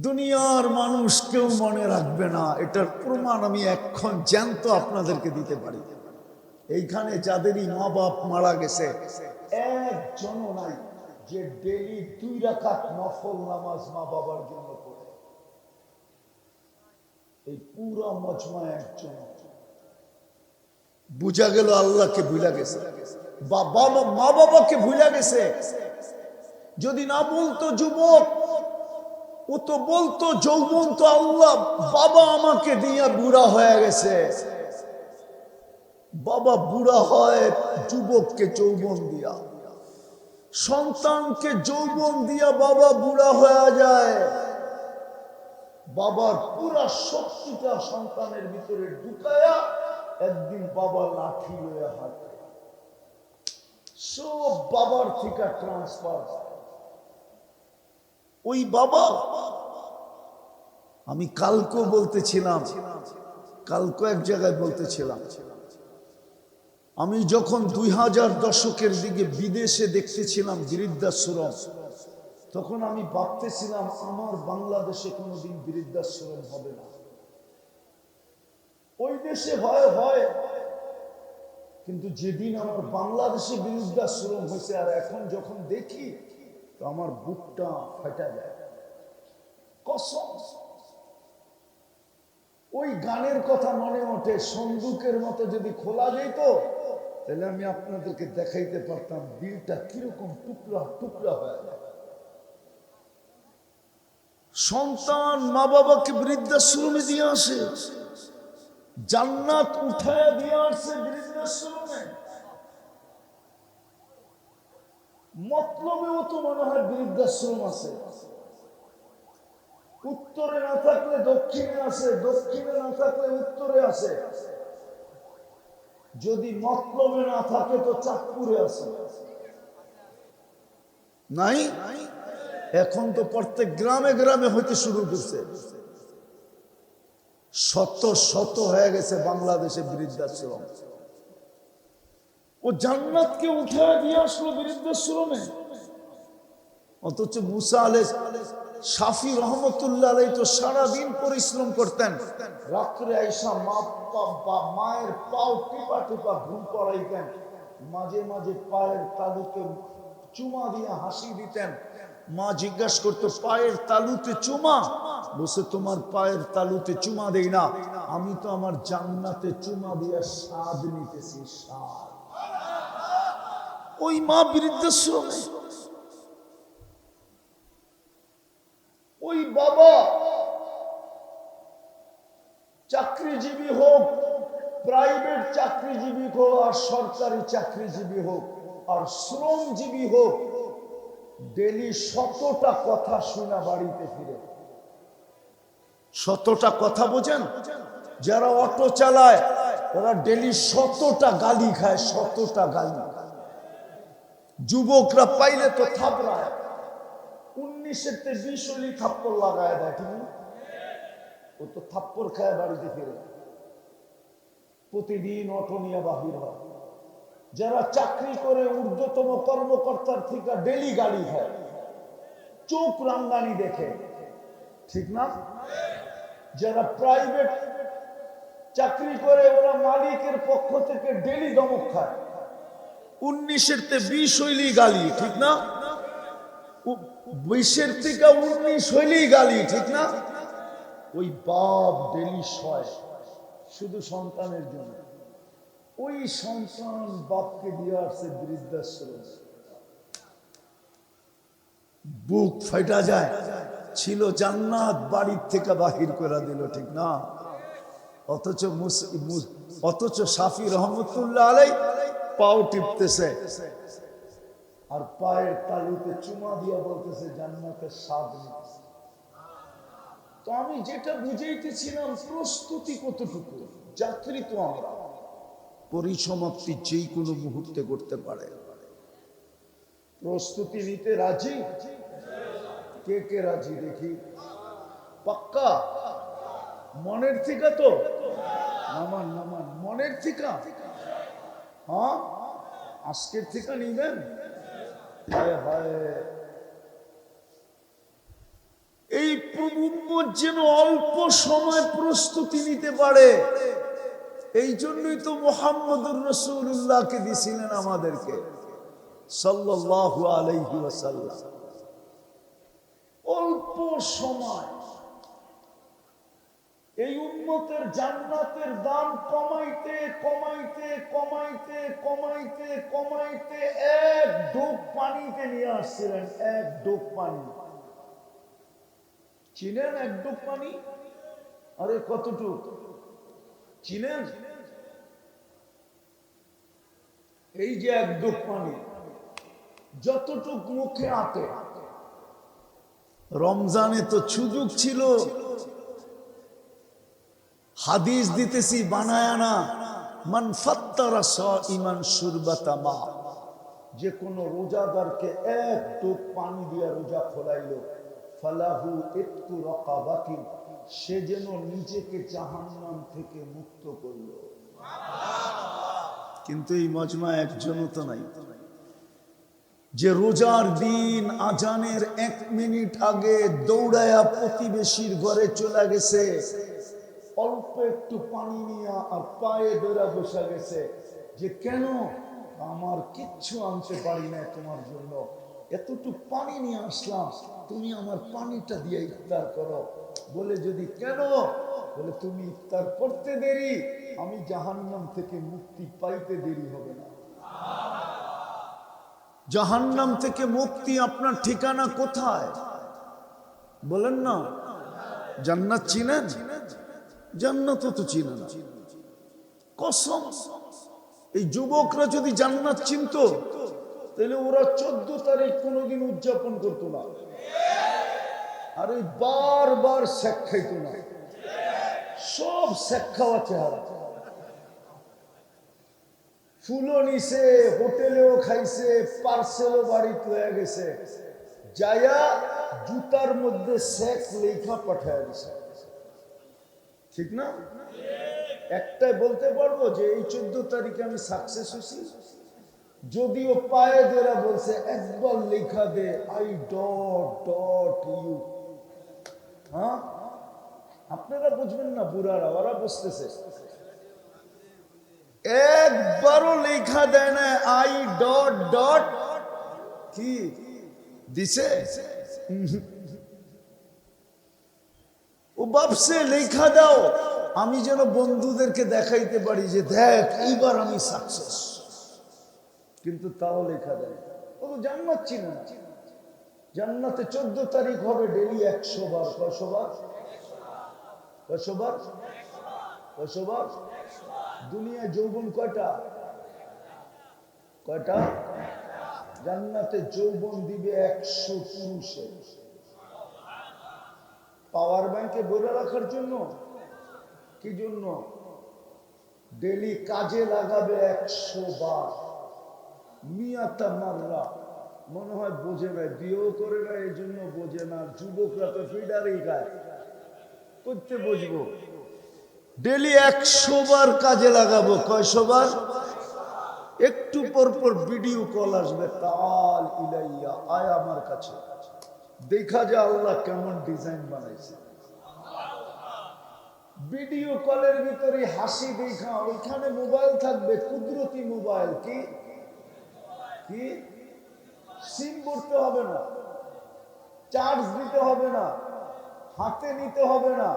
দুনিয়ার মানুষ কেউ মনে রাখবে না, এটার প্রমাণ আমি এখন জ্যান্ত আপনাদেরকে দিতে পারি। এইখানে যাদেরই মা বাপ মারা গেছে একজনও নাই যে ডেলি 2 রাকাত নফল নামাজ মা বাবার জন্য পড়ে। এই পুরো মজমা একজন। বুঝা গেল আল্লাহকে ভুলা গেছে, মা বাবাকে ভুলা গেছে। যদি না বলতো যুবক, ও তো বলতো যৌবন তো আল্লাহ, বাবা আমাকে দিয়া বুড়া হয়ে গেছে। বাবা বুড়া হয় যুবককে যৌবন দিয়া, সন্তানকে যৌবন দিয়া বাবা বুড়া হয়ে যায়। বাবার পুরা শক্তিটা সন্তানের ভিতরে ঢুকায়া একদিন বাবা লাঠি লইয়া হাঁটে, সব বাবার থেকে ট্রান্সফার। ওই বাবা, আমি কালকেও বলতেছিলাম, কালকে এক জায়গায় বলতেছিলাম, আমি যখন 2000 দশকের দিকে বিদেশে দেখতেছিলাম বৃদ্ধাশ্রম, তখন আমি ভাবতেছিলাম আমার বাংলাদেশে কোনোদিন বৃদ্ধাশ্রম হবে না। ওই দেশে হয়, কিন্তু যেদিন আমার বাংলাদেশে বৃদ্ধাশ্রম হয়েছে আর এখন যখন দেখি তো আমার বুকটা ফাটা যায়। কসম, ওই গানের কথা মনে ওঠে, সন্দুকের মতো যদি খোলা যেত তাহলে আমি আপনাদেরকে দেখাইতে পারতাম দিলটা কিরকম টুকরা টুকরা হয়ে যায়। সন্তান মা বাবাকে বৃদ্ধাশ্রমে দিয়ে আসে, জান্নাত উঠায় দিয়ে আসছে বৃদ্ধাশ্রমে। মতলবেও তো মনে হয় বৃদ্ধাশ্রম আছে, উত্তরে না থাকলে দক্ষিণে আছে, দক্ষিণে না থাকলে উত্তরে আছে, যদি মতলবে না থাকে তো চাঁদপুরে আছে। নাই, এখন তো প্রত্যেক গ্রামে গ্রামে হইতে শুরু করছে। শত শত হয়ে গেছে বাংলাদেশে বৃদ্ধাশ্রম। ও জান্নাতকে উঠায় দিয়ে আসলো বৃদ্ধাশ্রমে। অথচ মুসা আলাইহিস শাফি রহমতুল্লাহ আলাইহি তো সারাদিন পরিশ্রম করতেন, রাত্রে আইসা মায়ের পাও টিপা টিপা ঘুম পড়াইতেন, মাঝে মাঝে পায়ের তালুতে চুমা দিয়ে হাসি দিতেন। মা জিজ্ঞাসা করতো পায়ের তালুতে চুমা? বসে তোমার পায়ের তালুতে চুমা দেই না, আমি তো আমার জান্নাতে চুমা দিয়ে স্বাদ নিতেছি, স্বাদ। ওই মা বৃদ্ধাশ্রমে, ওই বাবা চাকরিজীবী হোক, প্রাইভেট চাকরিজীবী হোক আর সরকারি চাকরিজীবী হোক আর শ্রমজীবী হোক, ডেলি 100টা কথা শোনা বাড়িতে ফিরে। 100টা কথা বোঝেন? যারা অটো চালায় ওরা ডেলি 100টা গালি খায়, 100টা গালি। যুবকরা পাইলে তো থাপড়ায়, 19-এর 20 থাপ্পড় লাগায় দেয়, ঠিক না? ও তো থাপ্পড় খায় বাড়িতে ফিরে, প্রতিদিন অটো নিয়ে বাহির হয়। যারা চাকরি করে ঊর্ধ্বতম কর্মকর্তার থেকে ডেলি গালি খায়, চোখ রাঙ্গানি দেখে, ঠিক না? যারা প্রাইভেট চাকরি করে ওরা মালিকের পক্ষ থেকে ডেলি ধমক খায়, 19-এর 20 হইলেই গালি, ঠিক না? 20-এর থেকে 19 হইলেই গালি, ঠিক না? ওই বাপ ডেলি সয় শুধু সন্তানের জন্য। ওই সন্তান বাপকে দিয়ে আসছে বৃদ্ধাশ্রম। বুক ফাইটা যায়, ছিল জান্নাত বাড়ির থেকে বাহির করে দিল, ঠিক না? অথচ শাফি রহমতুল্লাহ আলাইহি পাও টিপতেছে আর পায়ের তালুতে চুমা দিয়া বলতেছে জান্নাতের স্বাদ নিতেছে। তো আমি যেটা বুঝাইতেছিলাম, প্রস্তুতি কতটুকু। যাত্রী তো আমরা, পরিসমাপ্তি যেই কোনো মুহূর্তে করতে পারে। প্রস্তুতি নিতে রাজি? কে কে রাজি দেখি? পাক্কা মনের থেকে তো নামান নামান, মনের থেকে। হ্যাঁ, আজকের থেকে নিবেন। হায় হায়, এই প্রভুম্মত যেন অল্প সময় প্রস্তুতি নিতে পারে। এই জন্যই তো মুহাম্মদুর রাসূলুল্লাহকে দিছিলেন আমাদেরকে সাল্লাল্লাহু আলাইহি ওয়াসাল্লাম। অল্প সময় এই উম্মতের জান্নাতের দাম কমাইতে কমাইতে কমাইতে কমাইতে কমাইতে এক ডোক পানিতে নিয়ে আসছিলেন। এক ডোক পানি চিনেন? এক ডোক পানি, আরে কতটুক চিনেন? এই যে এক ডোক পানি যতটুক মুখে আটে। রমজানে তো সুযোগ ছিল, হাদিস দিতেছি বানায় না, মান ফাত্তারা সাইমান শুরবাতা মা, যে কোন রোজাদারকে এক টোপ পানি দিয়া রোজা খোলাইলো, ফালাহু ইতকু রাকাবাতিন, সে যেন নিজেকে জাহান্নাম থেকে মুক্ত করলো। কিন্তু এই মজমা একজনও তো নাই যে রোজার দিন আজানের 1 মিনিট আগে দৌড়ায়া প্রতিবেশীর ঘরে চলে গেছে, অল্প একটু পানি নিয়ে আর পায়ে ধরে বসে গেছে যে কেন আমার কিচ্ছু আনতে পারি না তোমার জন্য, এতটুকু পানি নিয়ে আসলাম, তুমি আমার পানিটা দিয়ে ইফতার করো। বলে যদি কেন? বলে তুমি ইফতার করতে দেরি, আমি জাহান্নাম থেকে মুক্তি পাইতে দেরি হবে না। জাহান্নাম থেকে মুক্তি আপনার ঠিকানা কোথায় বলেন না? জান্নাত চিনেন? জান্নাত তো চিনে না। কসম, এই যুবকরা যদি জান্নাত চিনতো তাহলে ওরা 14 তারিখ কোনোদিন উদযাপন করতো না, আর এই বারবার শেখ খাইতো না। সব শেখ খাওয়া চেহারা, ফুলও নিছে, হোটেলেও খাইছে, পার্সেলও বাড়িতে হয়ে গেছে, যায়া জুতার মধ্যে শেখ লেখা পাঠায় দিছে। ঠিক না? একটাই বলতে পারবো যে এই 14 তারিখে আমি সাকসেস হয়েছি, যদিও পায়ে ধরে বলছে একবার লেখা দে আই ডট ডট ইউ। হ্যাঁ, আপনারা বুঝবেন না, বুড়ারা ওরা বুঝতেছে। একবারও লেখা দেয় না আই ডট ডট কি দিছে। ও ভাবছে লেখা দাও আমি যেন বন্ধুদেরকে দেখাইতে পারি যে দেখ এইবার আমি সাকসেস, কিন্তু তাও লেখা দেয়। ও তো জান্নাত চিনে না। জান্নাতে 14 তারিখ হবে ডেলি 100 বার। কয়শো বার? কয়শো বার? কয়শো বার? দুনিয়া যৌবন কয়টা? কয়টা? জান্নাতে যৌবন দিবে 100 পুরুষে। পাওয়ার ব্যাংকে ভরে রাখার জন্য? কি জন্য? ডেলি কাজে লাগাবে 100 বার। মিয়াতা মাররা, মনে হয় বোঝে না, বিয়েও করে না এই জন্য বোঝে না। যুবকরা তো ফিডারই খায়, করতে বুঝবো। ডেলি 100 বার কাজে লাগাবো। কয়শো বার? একটু পর পর ভিডিও কল আসবে, তাল ইলাইয়া, আয় আমার কাছে, দেখা যায় আল্লাহ কেমন ডিজাইন বানাইছে। ভিডিও কলের ভিতরে হাসি দেখা, ওইখানে মোবাইল থাকবে, কুদরতি মোবাইল। কি কি? সিম ভরতে হবে না, চার্জ দিতে হবে না, হাতে নিতে হবে না,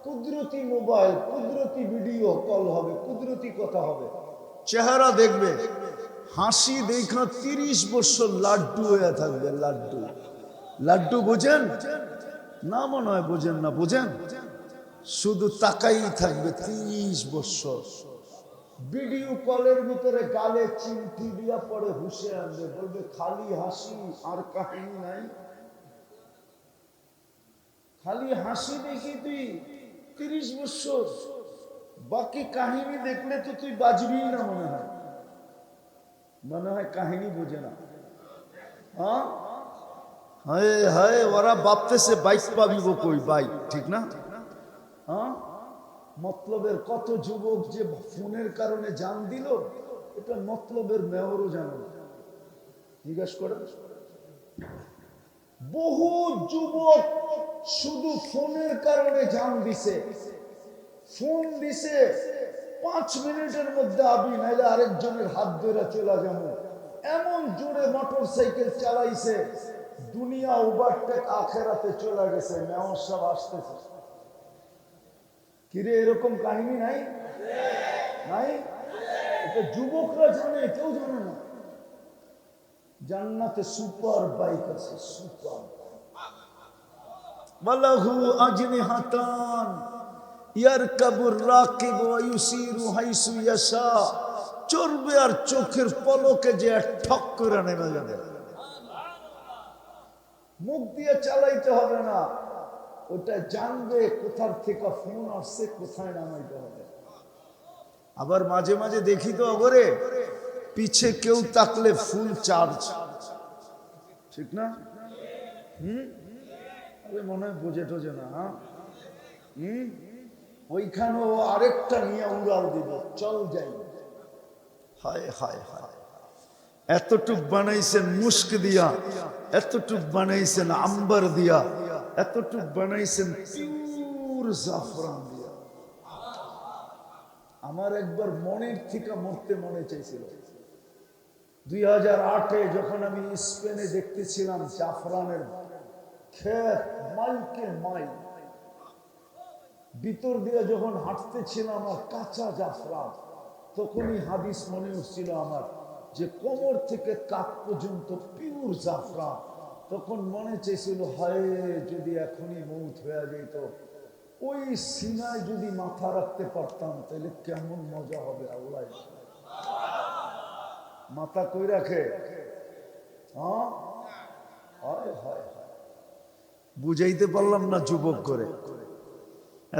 কুদরতি মোবাইল, কুদরতি ভিডিও কল হবে, কুদরতি কথা হবে, চেহারা দেখবে, হাসি দেখা 30 বছর লাড্ডু হয়ে থাকবে। লাড্ডু, লাড্ডু বোঝেন না? মনে হয় বোঝেন না। বোঝেন? শুধু তাকাই থাকবে 30 বছর। ভিডিও কলের ভিতরে গালে চিমটি দিয়া পরে হুশে আনবে, বলবে খালি হাসি আর কাহিনী নাই। খালি হাসি দেখি তুই 30 বছর, বাকি কাহিনী দেখলে তো তুই বাজবি না। মনে হয়, মনে হয় কাহিনী বোঝে না। হ্যাঁ, হায় হায়, ওরা ভাবতেছে বাইক পাবিব কই বাইক, ঠিক না? হ্যাঁ, মতলবের কত যুবক যে ফোনের কারণে জান দিল, এটা মতলবের মেয়রও জানে না। জিজ্ঞাসা করে বহু যুবক শুধু ফোনের কারণে জান দিছে, ফোন দিছে 5 মিনিটের মধ্যে আবি, নাইলে আরেকজনের হাত ধরে চলে যাবো, এমন জোরে মোটর সাইকেল চালাইছে, দুনিয়া ওভারটেক, আখেরাতে চলে গেছে, মেয়র সাহেব আসতেছে। কিরে এরকম কাহিনী নাই? নাই? এটা যুবকরা জানে, কেউ জানে না। জান্নাতে সুপার বাইক আছে, সুপার। ওয়ালাহু আজনিহাতান ইয়ারকাবুর রাকিবু ওয়া ইউসিরু হাইসু ইয়াশা। চড়বে আর চোখের পলকে যে ঠক করে নেমে যাবে। মুখ দিয়ে চালাইতে হবে না, ওটা জানবে কোথার থেকে ফোন আসছে, কোথায় নামাইতে হবে। আবার মাঝে মাঝে দেখি তো অগরে পিছে কেউ তাকলে ফুল চার্জ, ঠিক না? মনে হয় বোঝে টোঝে না। ওইখানেও আরেকটা নিয়ে উড়াল দিব, চল যাই। হায় হায় হায়, এতটুক বানাইছেন মুস্ক দিয়া, এতটুক বানাইছেন আম্বার দিয়া, এতটুক বানাইছেন পিওর জাফরান দিয়া। আমার একবার মনের থেকে মরতে মনে চাইছিল। 2008-এ যখন আমি স্পেনে দেখতেছিলাম জাফরানের ক্ষেত, মাইলকে মাইল ভিতর দিয়ে যখন হাঁটতেছিলাম আর কাঁচা জাফরান, তখনই হাদিস মনে হচ্ছিল আমার যে কোমর থেকে কাক পর্যন্ত পিওর জাফরান। তখন মনে চাইছিল, হায় যদি এখনই মৌত হয়ে যেত, ওই সিনায় যদি মাথা রাখতে পারতাম তাহলে কেমন মজা হবে। আল্লাহ মাথা কই রাখে? হ্যাঁ, হায় হায় হায়, বুঝাইতে পারলাম না যুবক করে।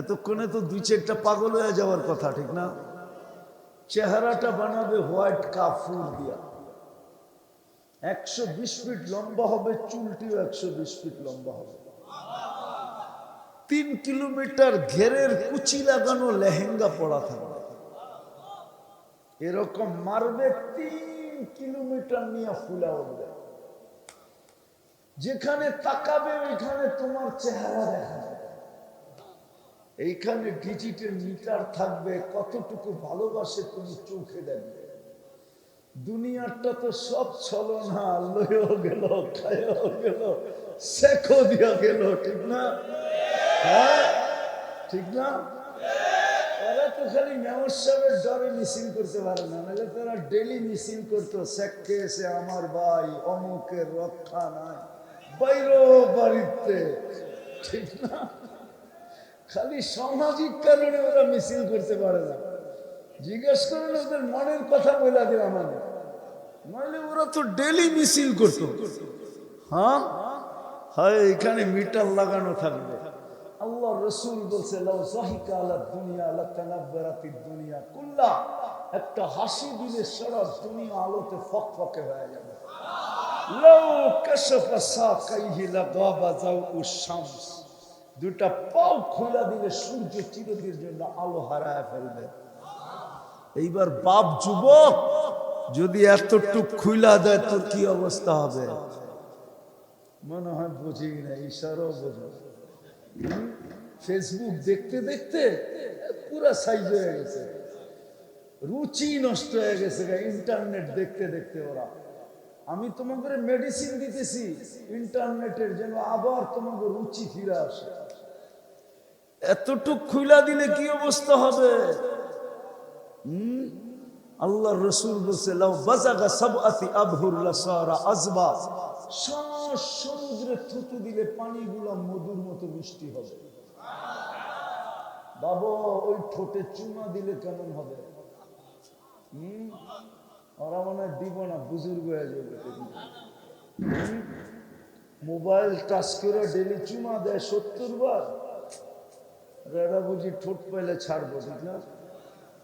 এতক্ষণে তো 2-4টা পাগল হয়ে যাওয়ার কথা, ঠিক না? চেহারাটা বানাবে হোয়াইট কাফুর দিয়া, 120 ফিট লম্বা হবে, চুলটিও 120 ফিট লম্বা হবে, 3 কিলোমিটার ঘেরের কুচি লাগানো লেহেঙ্গা পরা থাকবে, এরকম মারবে 3 কিলোমিটার নিয়ে ফুলা উঠবে। যেখানে তাকাবে ওইখানে তোমার চেহারা দেখা যাবে। এইখানে ডিজিটাল মিটার থাকবে, কতটুকু ভালোবাসে তুমি চোখে দেখবে। দুনিয়াটা তো সব ছলনা, লয়েও গেল, খায়ও গেল, শেখো দিয়া গেল, ঠিক না? হ্যাঁ, ঠিক না? ওরা তো খালি মেয়র সাহেবের ডরে মিছিল করতে পারে না, নাহলে তারা ডেলি মিছিল করতো, শেখ খেয়েছে আমার ভাই, অমুকের রক্ষা নাই, বাইরো বাড়িতে, ঠিক না? খালি সামাজিক কারণে ওরা মিছিল করতে পারে না। জিজ্ঞেস করেন ওদের মনের কথা বলে দিও আমাদের, নাহলে ওরা তো ডেলি মিছিল করতো। হ্যাঁ হয়, এখানে মিটার লাগানো থাকবে। আল্লাহ রসুল বলছে, লাউ যাহিকা আলা দুনিয়া লাতানাব্বারাতিদ দুনিয়া কুল্লা, একটা হাসি দিলে সারা দুনিয়া আলোতে ফকফকে হয়ে যাবে। লাউ কাশাফা সাকাইহি লাগাবা যাউউশ শামস, দুটা পাও খোলা দিলে সূর্য চিরদিনের জন্য আলো হারায় ফেলবে। এইবার বাপ যুবক যদি এতটুক খুইলা দেয় তোর কি অবস্থা হবে? মনে হয় বুঝি না, ইশারাও বোঝো। ফেসবুক দেখতে দেখতে পুরা সাইজ হয়ে গেছে, রুচি নষ্ট হয়ে গেছে ইন্টারনেট দেখতে দেখতে। ওরা, আমি তোমাকে মেডিসিন দিতেছি ইন্টারনেটের, যেন আবার তোমাকে রুচি ফিরে আসে। এতটুক খুইলা দিলে কি অবস্থা হবে? আল্লাহ রসুল বলছে, লাউ বাজাগা সাবআতি আবহুর লাসারা আযবা, সমুদ্রে থুতু দিলে পানিগুলো মধুর মতো মিষ্টি হবে। বাবা, ওই ঠোঁটে চুমা দিলে কেমন হবে? ওরা মনে হয় দিব না, বুজুর্গ হয়ে যাবে। মোবাইল টাচ করে ডেলি চুমা দেয় 70 বার, এরা বুঝি ঠোঁট পাইলে ছাড়বো, ঠিক না?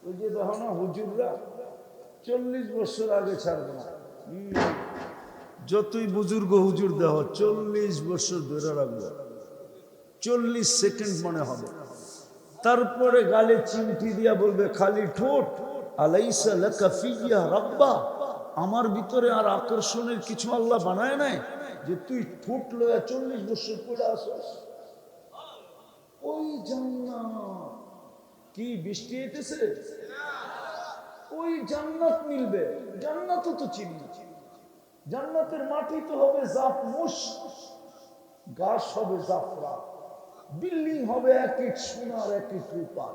ওই যে দেখো না হুজুররা 40 বছর আগে ছাড়বো না, যতই বুজুর্গ হুজুর দেহ 40 বছর ধরে রাখবো, 40 সেকেন্ড মনে হবে। তারপরে গালে চিমটি দিয়া বলবে, খালি ঠোঁট, আলাইসা লাকা ফিয়া রাব্বা, আমার ভিতরে আর আকর্ষণের কিছু আল্লাহ বানায় নাই? যে তুই ঠোঁট লয়া 40 বছর পড়ে আসস। ওই জান্নাত কি বৃষ্টি হইতেছে? ওই জান্নাত মিলবে। জান্নাতও তো চিনি, জান্নাতের মাটি তো হবে জাফমুশ, গাছ হবে জাফরা, বিল্ডিং হবে এক এক সোনার এক এক রূপা।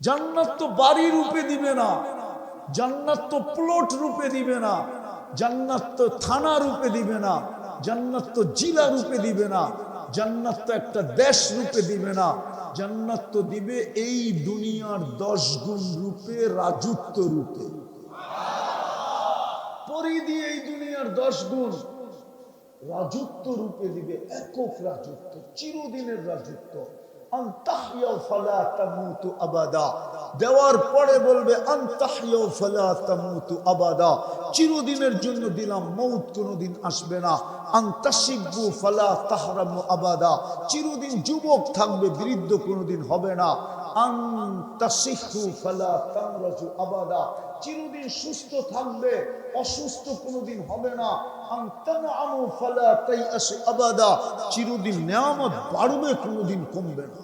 জান্নাত তো বাড়ি রূপে দিবে না, জান্নাত তো প্লট রূপে দিবে না, জান্নাত তো থানা রূপে দিবে না, জান্নাত তো জিলা রূপে দিবে না, জান্নাত তো একটা দেশ রূপে দিবে না, জান্নাত তো দিবে এই দুনিয়ার 10 গুণ রূপে, রাজত্ব রূপে। পরিধি এই দুনিয়ার 10 গুণ রাজত্ব রূপে দিবে, একক রাজত্ব, চিরদিনের রাজত্ব। আনতাহইয়া ফালা তামুতু আবাদা, দেওয়ার পরে বলবে আনতাহইয়া ফালা তামুতু আবাদা, চিরদিনের জন্য দিলাম, মউত কোনোদিন আসবে না। আনতাশিবু ফালা তাহরামু আবাদা, চিরদিন যুবক থাকবে, বৃদ্ধ কোনোদিন হবে না। আনতাসিহু ফালা তামরাজু আবাদা, চিরদিন সুস্থ থাকবে, অসুস্থ কোনোদিন হবে না। আনতানআমু ফালা তাইআস আবাদা, চিরদিন নিয়ামত বাড়বে, কোনোদিন কমবে না।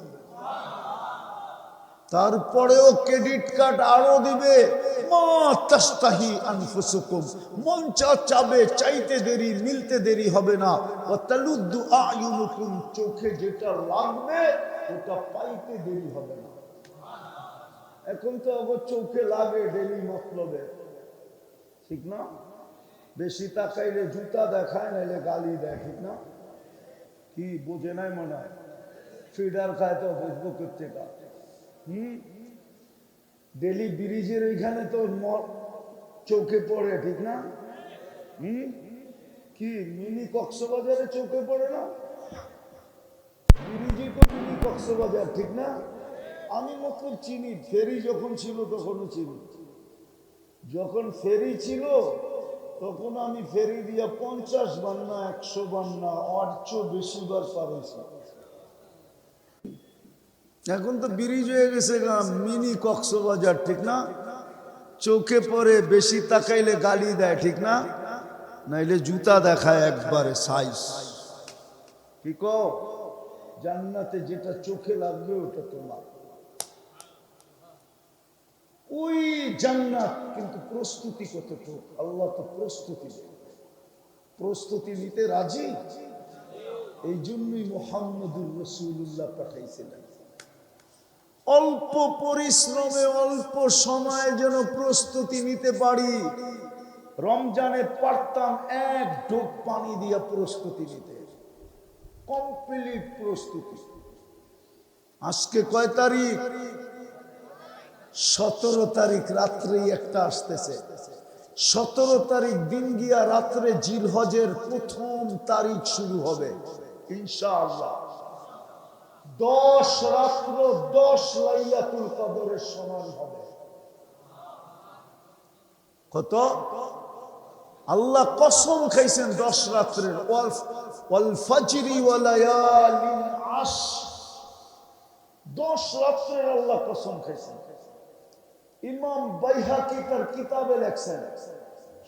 তারপরেও ক্রেডিট কার্ড আরো দিবে, মা তাস্তাহি আনফুসুকুম, মন চাবে, চাইতে দেরি, মিলতে দেরি হবে না। ওয়া তালুদ্দু আয়ুনুকুম, চোখে যেটা লাগবে ওটা পাইতে দেরি হবে না। এখন তো আবার চোখে লাগে ডেলি মতলবে, ঠিক না? বেশি তাকাইলে জুতা দেখায়, নাইলে গালি দেয়, ঠিক না? কি বোঝে নাই মনে হয়? ফিডার খায় তো বুঝবো করতে কা। ডেলি ব্রিজের ওইখানে তো চোখে পড়ে, ঠিক না? কি মিনি কক্সবাজারে চোখে পড়ে না? ব্রিজে তো মিনি কক্সবাজার, ঠিক না? আমি মতলব চিনি, ফেরি যখন ছিল তখনও চিনি। যখন ফেরি ছিল তখন আমি ফেরি দিয়া 50 বার না 100 বার না, আর চেয়ে বেশি বার পারেছি। এখন তো ব্রিজ হয়ে গেছে মিনি কক্সবাজার, ঠিক না? চোখে পড়ে, বেশি তাকাইলে গালি দেয়, ঠিক না? নাইলে জুতা দেখায় একবারে সাইজ। কি কো? জান্নাতে যেটা চোখে লাগবে ওটা তোমার। ওই জান্নাত, কিন্তু প্রস্তুতি কতটুকু? আল্লাহ তো প্রস্তুতি নিতে রাজি। এই জন্যই মুহাম্মদুর রাসূলুল্লাহ পাঠাইছিলেন। অল্প পরিশ্রমে, অল্প সময়ে যেন প্রস্তুতি নিতে পারি। রমজানে পারতাম 1 ঢোক পানি দিয়া প্রস্তুতি নিতে, কমপ্লিট প্রস্তুতি। আজকে কয় তারিখ? 17 তারিখ। রাত্রেই একটা আসতেছে। 17 তারিখ দিন গিয়া রাত্রে জিলহজের 1ম তারিখ শুরু হবে ইনশাআল্লাহ। 10 রাত্র 10 লাইলাতুল কদরের সমান হবে। কত? আল্লাহ কসম খাইছেন 10 রাত্রের, ওয়াল ফাজরি ওয়া লায়ালিন আশর, 10 রাত্রের আল্লাহ কসম খাইছেন। ইমাম বাইহাকি তার কিতাবে লেখছেন,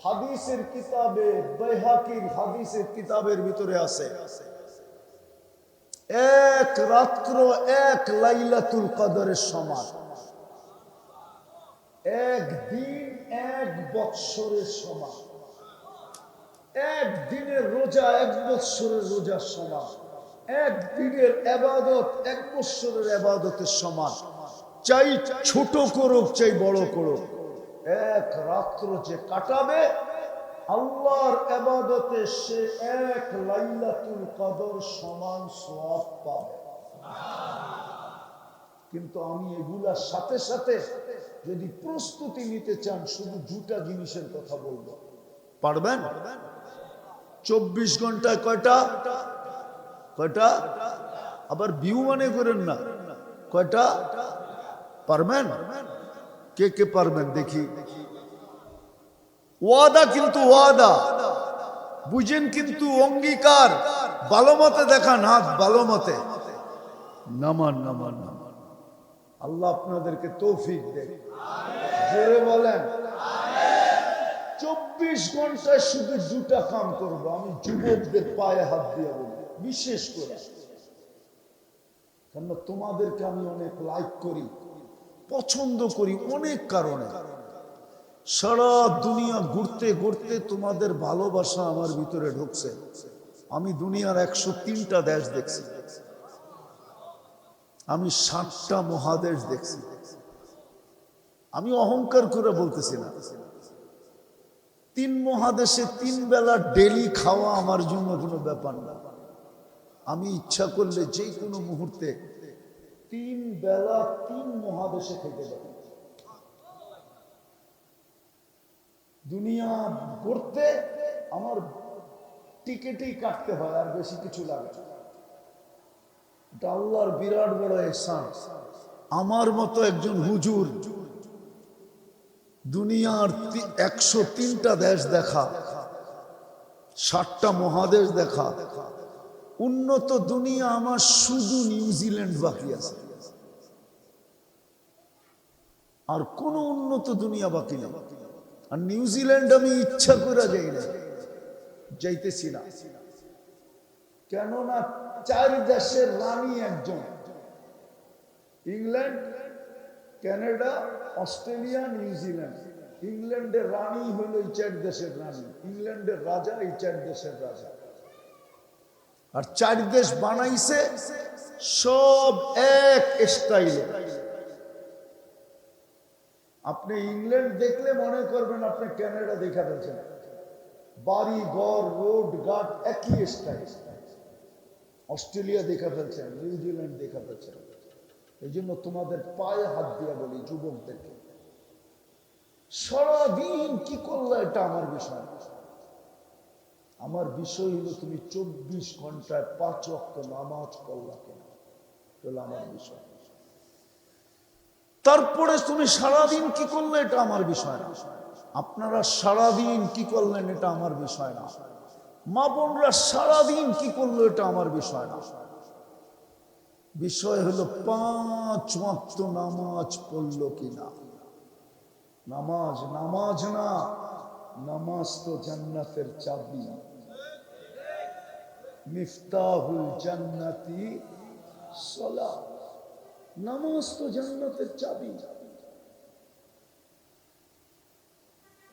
হাদিসের কিতাবে, বাইহাকির হাদিসের কিতাবের ভিতরে আছে, 1 রাত্র 1 লাইলাতুল কদরের সমান, 1 দিন 1 বৎসরের সমান, 1 দিনের রোজা 1 বৎসরের রোজার সমান, 1 দিনের ইবাদত 1 বৎসরের ইবাদতের সমান। চাই ছোট করুক, চাই বড় করুক, 1 রাত্র যে কাটাবে আল্লাহর ইবাদতে, সে 1 লাইলাতুল কদর সমান সওয়াব পাবে। কিন্তু আমি এগুলার সাথে সাথে যদি প্রস্তুতি নিতে চান, শুধু 2টা জিনিসের কথা বলবো। পারবেন? 24 ঘন্টায় কয়টা? আবার ভিউ মনে করেন না, কয়টা? পারবেন? কে কে পারবেন দেখি? ওয়াদা, কিন্তু ওয়াদা বুঝেন, কিন্তু অঙ্গীকার। ভালো মতে দেখান হাত, ভালো মতে। নামান। আল্লাহ আপনাদেরকে তৌফিক দেন। জোরে বলেন। 24 ঘন্টায় শুধু দুটা কাম করবো। আমি যুবকদের পায়ে হাত দিয়ে বলি, বিশেষ করে কেন তোমাদেরকে আমি অনেক লাইক করি, পছন্দ করি অনেক কারণে। সারা দুনিয়া ঘুরতে ঘুরতে তোমাদের ভালোবাসা আমার ভিতরে ঢুকছে। আমি দুনিয়ার 103টা দেশ দেখছি, আমি 7টা মহাদেশ দেখছি। আমি অহংকার করে বলতেছি না। 3 মহাদেশে 3 বেলা ডেলি খাওয়া আমার জন্য কোনো ব্যাপার না। আমি ইচ্ছা করলে যে কোনো মুহূর্তে 3 বেলা 3 মহাদেশে খেতে যাবো। দুনিয়া ঘুরতে আমার টিকেটই কাটতে হয়, আর বেশি কিছু লাগে না। এটা আল্লাহর বিরাট বড় ihsan। আমার মতো একজন হুজুর দুনিয়ার 103টা দেশ দেখা, 7টা মহাদেশ দেখা, উন্নত দুনিয়া আমার শুধু নিউজিল্যান্ড বাকি আছে, আর কোন উন্নত দুনিয়া বাকি নেই। আর নিউজিল্যান্ড আমি ইচ্ছা করে যাই না, যাইতেছি না। কেননা 4 দেশের রানী একজন, ইংল্যান্ড, কানাডা, অস্ট্রেলিয়া, নিউজিল্যান্ড। ইংল্যান্ডের রানী হলো এই 4 দেশের রানী, ইংল্যান্ডের রাজা এই 4 দেশের রাজা। আর 4 দেশ বানাইছে সব এক স্টাইলে। আপনি ইংল্যান্ড দেখলে মনে করবেন আপনি কানাডা দেখা ফেলছেন। বাড়ি ঘর রোড ঘাট একই স্টাইল। অস্ট্রেলিয়া দেখা ফেলছেন, নিউজিল্যান্ড দেখা ফেলছেন। এই জন্য তোমাদের পায়ে হাত দিয়ে বলি যুবকদেরকে, সারাদিন কি করলে এটা আমার বিষয়। আমার বিষয় হলো তুমি 24 ঘন্টায় 5 ওয়াক্ত নামাজ পড়লা কেনা, এটা আমার বিষয়। তারপরে তুমি সারাদিন কি করলে এটা আমার বিষয় না। আপনারা সারাদিন কি করলেন এটা আমার বিষয় না। মা বোনরা সারাদিন কি করলো এটা আমার বিষয় না। বিষয় হলো 5 ওয়াক্ত নামাজ পড়লো কিনা। নামাজ নামাজ না, নামাজ তো জান্নাতের চাবি। মিফতাহুল জান্নাতি সালাত। নামাজ তো জান্নাতের চাবি।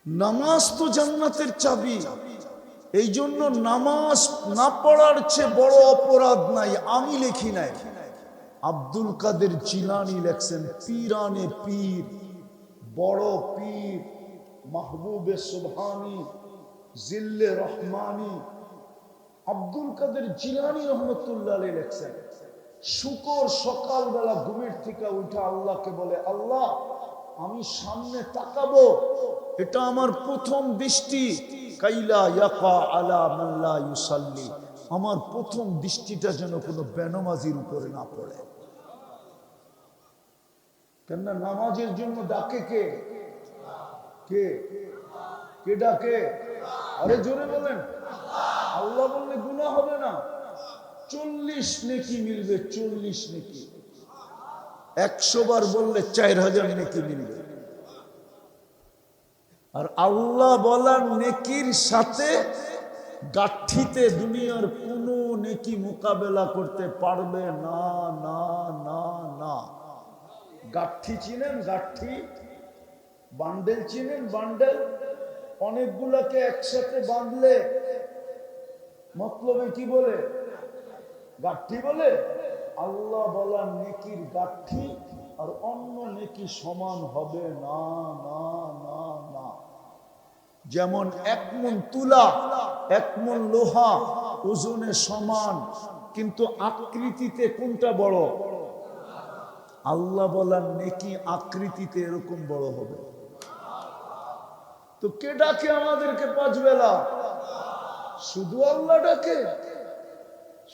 নামাজ তো জান্নাতের চাবি। এই জন্য নামাজ না পড়ার চেয়ে বড় অপরাধ নাই। আমি লিখি নাই, আব্দুল কাদের জিলানী লেখছেন, পীরানে পীর, বড় পীর মাহবুবে সুবহানি, জিল্লে রহমানি আব্দুল কাদের জিলানী রহমতুল্লাহ আলাইহি লেখছেন, শুকর সকালবেলা ঘুমের থেকে উঠে আল্লাহকে বলে, আল্লাহ আমি সামনে তাকাবো, এটা আমার প্রথম দৃষ্টি। কাইলা ইয়াকা আলা মান লা ইউসাল্লি, আমার প্রথম দৃষ্টিটা যেন কোনো বেনামাজির উপরে না পড়ে। কেননা নামাজের জন্য ডাকে কে? কে কে ডাকে? আরে জোরে বলেন। আল্লাহ বললে গুনাহ হবে না, 40 নেকি মিলবে। 40 নেকি 100 বার বললে 4000 নেকি মিলবে। আর আল্লাহ বলার নেকির সাথে গাঠিতে দুনিয়ার কোনো নেকি মোকাবেলা করতে পারবে না, না না না। গাঠি চিনেন? গাঠি বান্ডেল চিনেন? বান্ডেল অনেকগুলাকে একসাথে বাঁধলে মতলবে কি বলে? গাঠি বলে। আল্লাহ বলার নেকির গাঠি আর অন্য নেকি সমান হবে না, না না না। যেমন 1 মণ তুলা 1 মণ লোহা ওজনে সমান, কিন্তু আকৃতিতে কোনটা বড়? আল্লাহ বলার নেকি আকৃতিতে এরকম বড় হবে। তো কে ডাকে আমাদেরকে 5 বেলা? শুধু আল্লাহ ডাকে?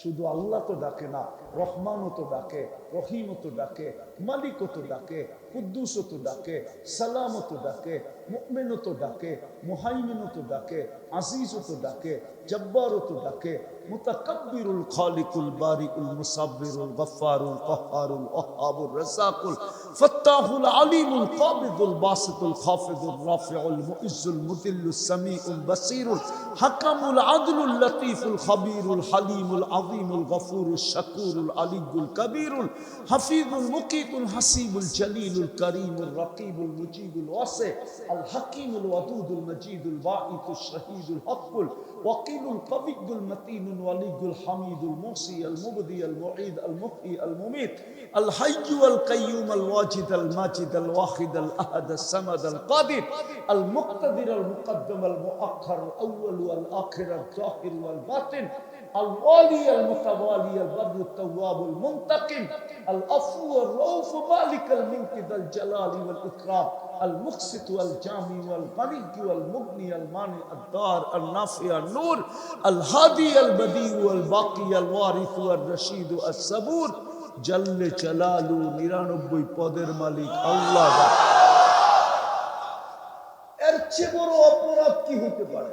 শুধু আল্লাহ তো ডাকে না, রহমানও তো ডাকে, রহিমও তো ডাকে, মালিকও তো ডাকে, কুদ্দুসও তো ডাকে, সালামও তো ডাকে, মুমিনও তো ডাকে, মুহাইমিনও তো ডাকে, আজিজও তো ডাকে, জব্বারও তো ডাকে, মুতাকাব্বিরুল খালিকুল বারিকুল মুসাব্বিরুল গফফারুল কহ্হারুল ওয়াহ্হাবুর রাজ্জাকুল فتاح العليم القابض الباسط الخافض الرافع المؤز المذل السميع البصير الحكم العدل اللطيف الخبير الحليم العظيم الغفور الشكور العلي الكبير الحفيظ المقيت الحسيب الجليل الكريم الرقيب المجيب الواسع الحكيم الودود المجيد الباعث الشهيد الحق الوكيل القوي المتين الولي الحميد المحصي المبدي المعيد المحيي المميت الحي والقيوم الواجد الماجد الواحد الأحد الصمد القادر المقتدر المقدم المؤخر الأول والآخر الظاهر والباطن الوالي المتوالي البر التواب المنتقم العفو الرؤوف مالك الملك ذا الجلال والإكرام المقسط والجامع والغني والمغني المانع الدار النافع النور الهادي البديع والباقي الوارث والرشيد الصبور জল্লে জালালু 99 পদের মালিক আল্লাহ। এর চেয়ে বড় অপরাধ কি হতে পারে?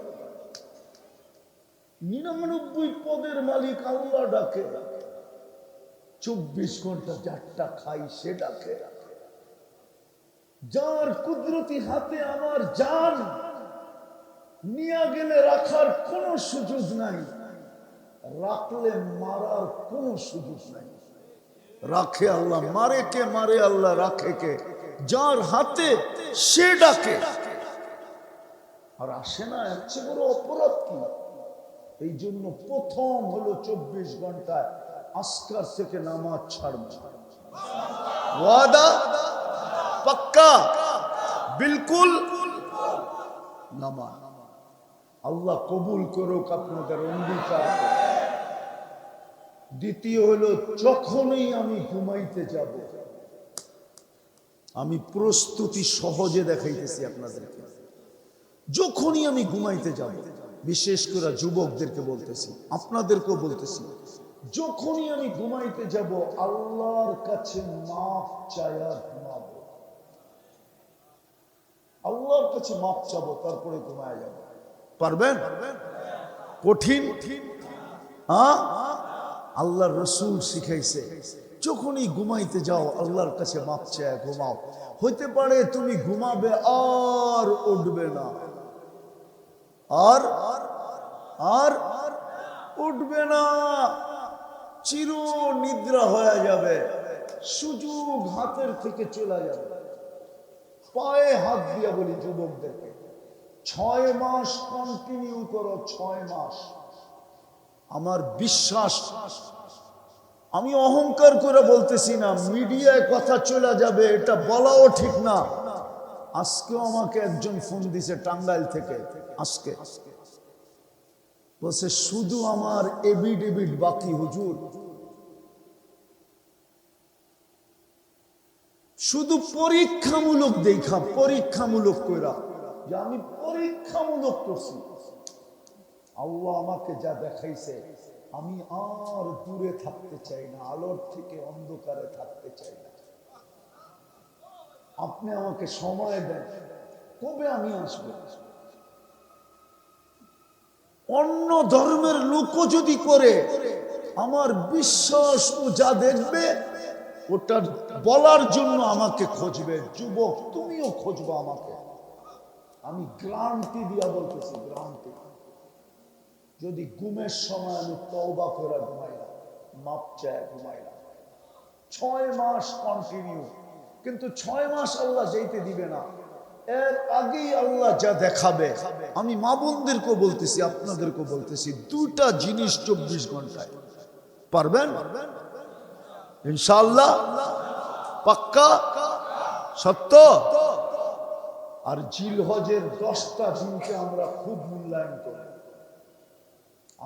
99 পদের মালিক আল্লাহ ডাকে, 24 ঘন্টা যারটা খাই সে ডাকে। যার কুদরতি হাতে আমার জান নিয়ে গেলে রাখার কোনো সুযোগ নাই, রাখলে মারার কোনো সুযোগ নাই। রাখে আল্লাহ, মারে কে? মারে আল্লাহ, রাখে কে? যার হাতে সে ডাকে আর আসে না। এর চেয়ে বড় অপরাধ কি? এই জন্য প্রথম হলো 24 ঘন্টায় আসকার থেকে নামাজ ছাড়ব। ওয়াদা পাক্কা, বিলকুল নামাজ। আল্লাহ কবুল করুক আপনাদের অঙ্গীকার। দ্বিতীয় হলো যখনই আমি ঘুমাইতে যাব, আমি প্রস্তুতি সহজে দেখাইতেছি আপনাদেরকে। যখনই আমি ঘুমাইতে যাব, বিশেষ করে যুবকদেরকে বলতেছি, আপনাদেরকেও বলতেছি, যখনই আমি ঘুমাইতে যাব আল্লাহর কাছে মাফ চায়া ঘুমাবো। আল্লাহর কাছে মাফ চাবো, তারপরে ঘুমায় যাব। পারবেন? কঠিন? হ্যাঁ, আল্লাহর রসুল শিখাইছে যখনই ঘুমাইতে যাও আল্লাহর কাছে মাপ চায় ঘুমাও। হইতে পারে তুমি ঘুমাবে আর উঠবে না, আর আর উঠবে না, চির নিদ্রা হয়ে যাবে, সুযোগ হাতের থেকে চলে যাবে। পায়ে হাত দিয়া বলি যুবকদেরকে, 6 মাস কন্টিনিউ করো, 6 মাস। আমার বিশ্বাস, আমি অহংকার করে বলতেছি না, মিডিয়ায় কথা চলে যাবে এটা বলাও ঠিক না। আজকেও আমাকে একজন ফোন দিছে টাঙ্গাইল থেকে, আজকে বলছে শুধু আমার এভিডেভিট বাকি হুজুর, শুধু পরীক্ষামূলক দেখা, পরীক্ষামূলক কইরা যে আমি পরীক্ষামূলক করছি। আল্লাহ আমাকে যা দেখাইছে, আমি আর দূরে থাকতে চাই না, আলোর থেকে অন্ধকারে থাকতে চাই না। আপনি আমাকে সময় দেন, কবে আমি আসবো। অন্য ধর্মের লোকও যদি করে, আমার বিশ্বাস ও যা দেখবে ওটা বলার জন্য আমাকে খুঁজবে। যুবক তুমিও খুঁজবো আমাকে, আমি গ্যারান্টি দিয়া বলতেছি, গ্যারান্টি। যদি ঘুমের সময় আমি তওবা করে ঘুমাইলাম, মাপ চায় ঘুমাইলাম, 6 মাস কন্টিনিউ, কিন্তু 6 মাস আল্লাহ যেতে দিবে না। এর আগেই আল্লাহ যা দেখাবে, আমি মা বোনদেরকেও বলতেছি, আপনাদেরকেও বলতেছি, 2টা জিনিস 24 ঘন্টায় পারবেন ইনশাআল্লাহ? পাক্কা? সত্য? আর জিলহজের 10টা দিনকে আমরা খুব মূল্যায়ন করি।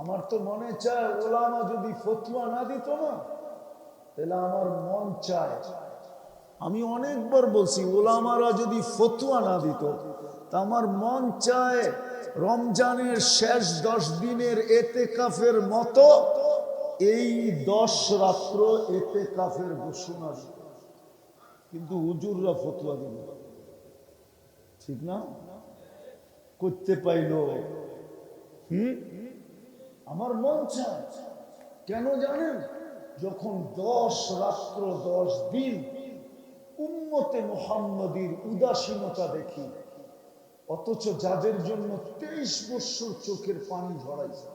আমার তো মনে চায় ওলামা যদি ফতোয়া না দিত না, তাহলে আমার মন চায়, আমি অনেকবার বলছি, ওলামারা যদি ফতোয়া না দিত তা আমার মন চায় রমজানের শেষ 10 দিনের এতেকাফের মতো এই 10 রাত্র এতেকাফের ঘোষণা দিত, কিন্তু হুজুররা ফতোয়া দিল, ঠিক না? করতে পাইল। আমার মন চায়, কেন জানেন? যখন 10 রাত্র 10 দিন উম্মতে মুহাম্মাদীর উদাসীনতা দেখি, অথচ যাদের জন্য 23 বছর চোখের পানি ঝরাইছে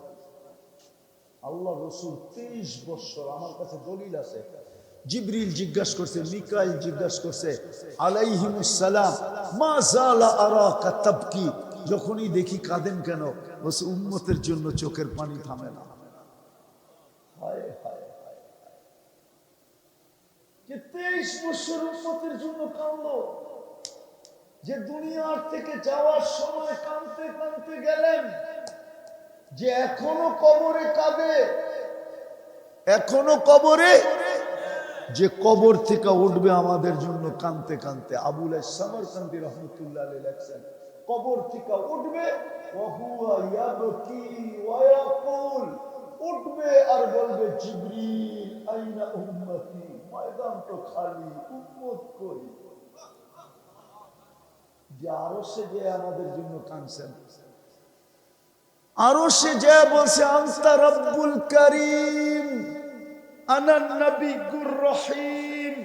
আল্লাহ রসুল। 23 বছর। আমার কাছে দলিল আছে। জিবরিল জিজ্ঞাসা করছে, মিকাইল জিজ্ঞাসা করছে আলাইহিমুস সালাম, মা জালা আরাকা তাবকি, যখনই দেখি কাঁদেন কেন? বলছে উম্মতের জন্য চোখের পানি থামে না। হায় হায় হায়, যে 23 বছর উম্মতের জন্য কাঁদলো, যে দুনিয়ার থেকে যাওয়ার সময় কাঁদতে কাঁদতে গেলেন, যে এখনো কবরে কাঁদে, এখনো কবরে, যে কবর থেকে উঠবে আমাদের জন্য কাঁদতে কাঁদতে। আবুল সামরকান্দি রহমতুল্লাহ আলাইহি লেখছেন, কবর থেকে উঠবে ওয়াহুয়া ইয়াবকি ওয়া ইয়াকুল, উঠবে আর বলবে জিবরিল আইনা উম্মতি, ময়দান তো খালি, উম্মত কই? যে আরশে যে আমাদের জন্য কাঁদছেন, আরশে যে বলছে আনতা রব্বুল করিম আনা নবিয়ুর রহিম,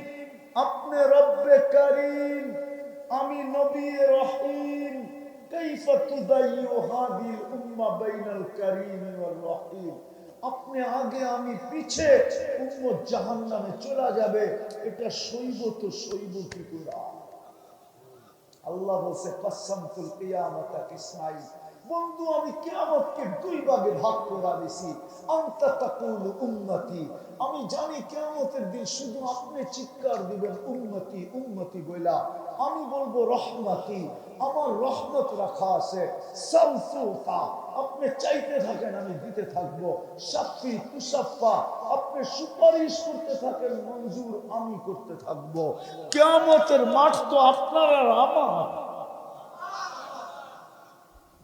আপনি রব্বে করিম, আমি নবী রহিম। কাইফা তুদাইয়ু হাদিল উম্মাহ বাইনাল করিম ওয়ার রহিম, আপনি আগে আমি পিছে, উম্মত জাহান্নামে চলে যাবে, এটা সইব তো সইব কি করে? আল্লাহ বলছে কাসামতুল কিয়ামাতা কিসমাইন, বন্ধু আমি কিয়ামতকে দুই ভাগে ভাগ করে দিয়েছি। আনতা তাকুলু উম্মতি, আমি জানি কিয়ামতের দিন শুধু আপনি চিৎকার দিবেন উম্মতি উম্মতি বইলা, আমি বলবো রহমতি, আমার রহমত রাখা আছে। সাউফুতা, আপনি চাইতে থাকেন আমি দিতে থাকবো। শাফি তুশাফা, আপনি সুপারিশ করতে থাকেন মঞ্জুর আমি করতে থাকবো। কিয়ামতের মাঠ তো আপনার আর আমার।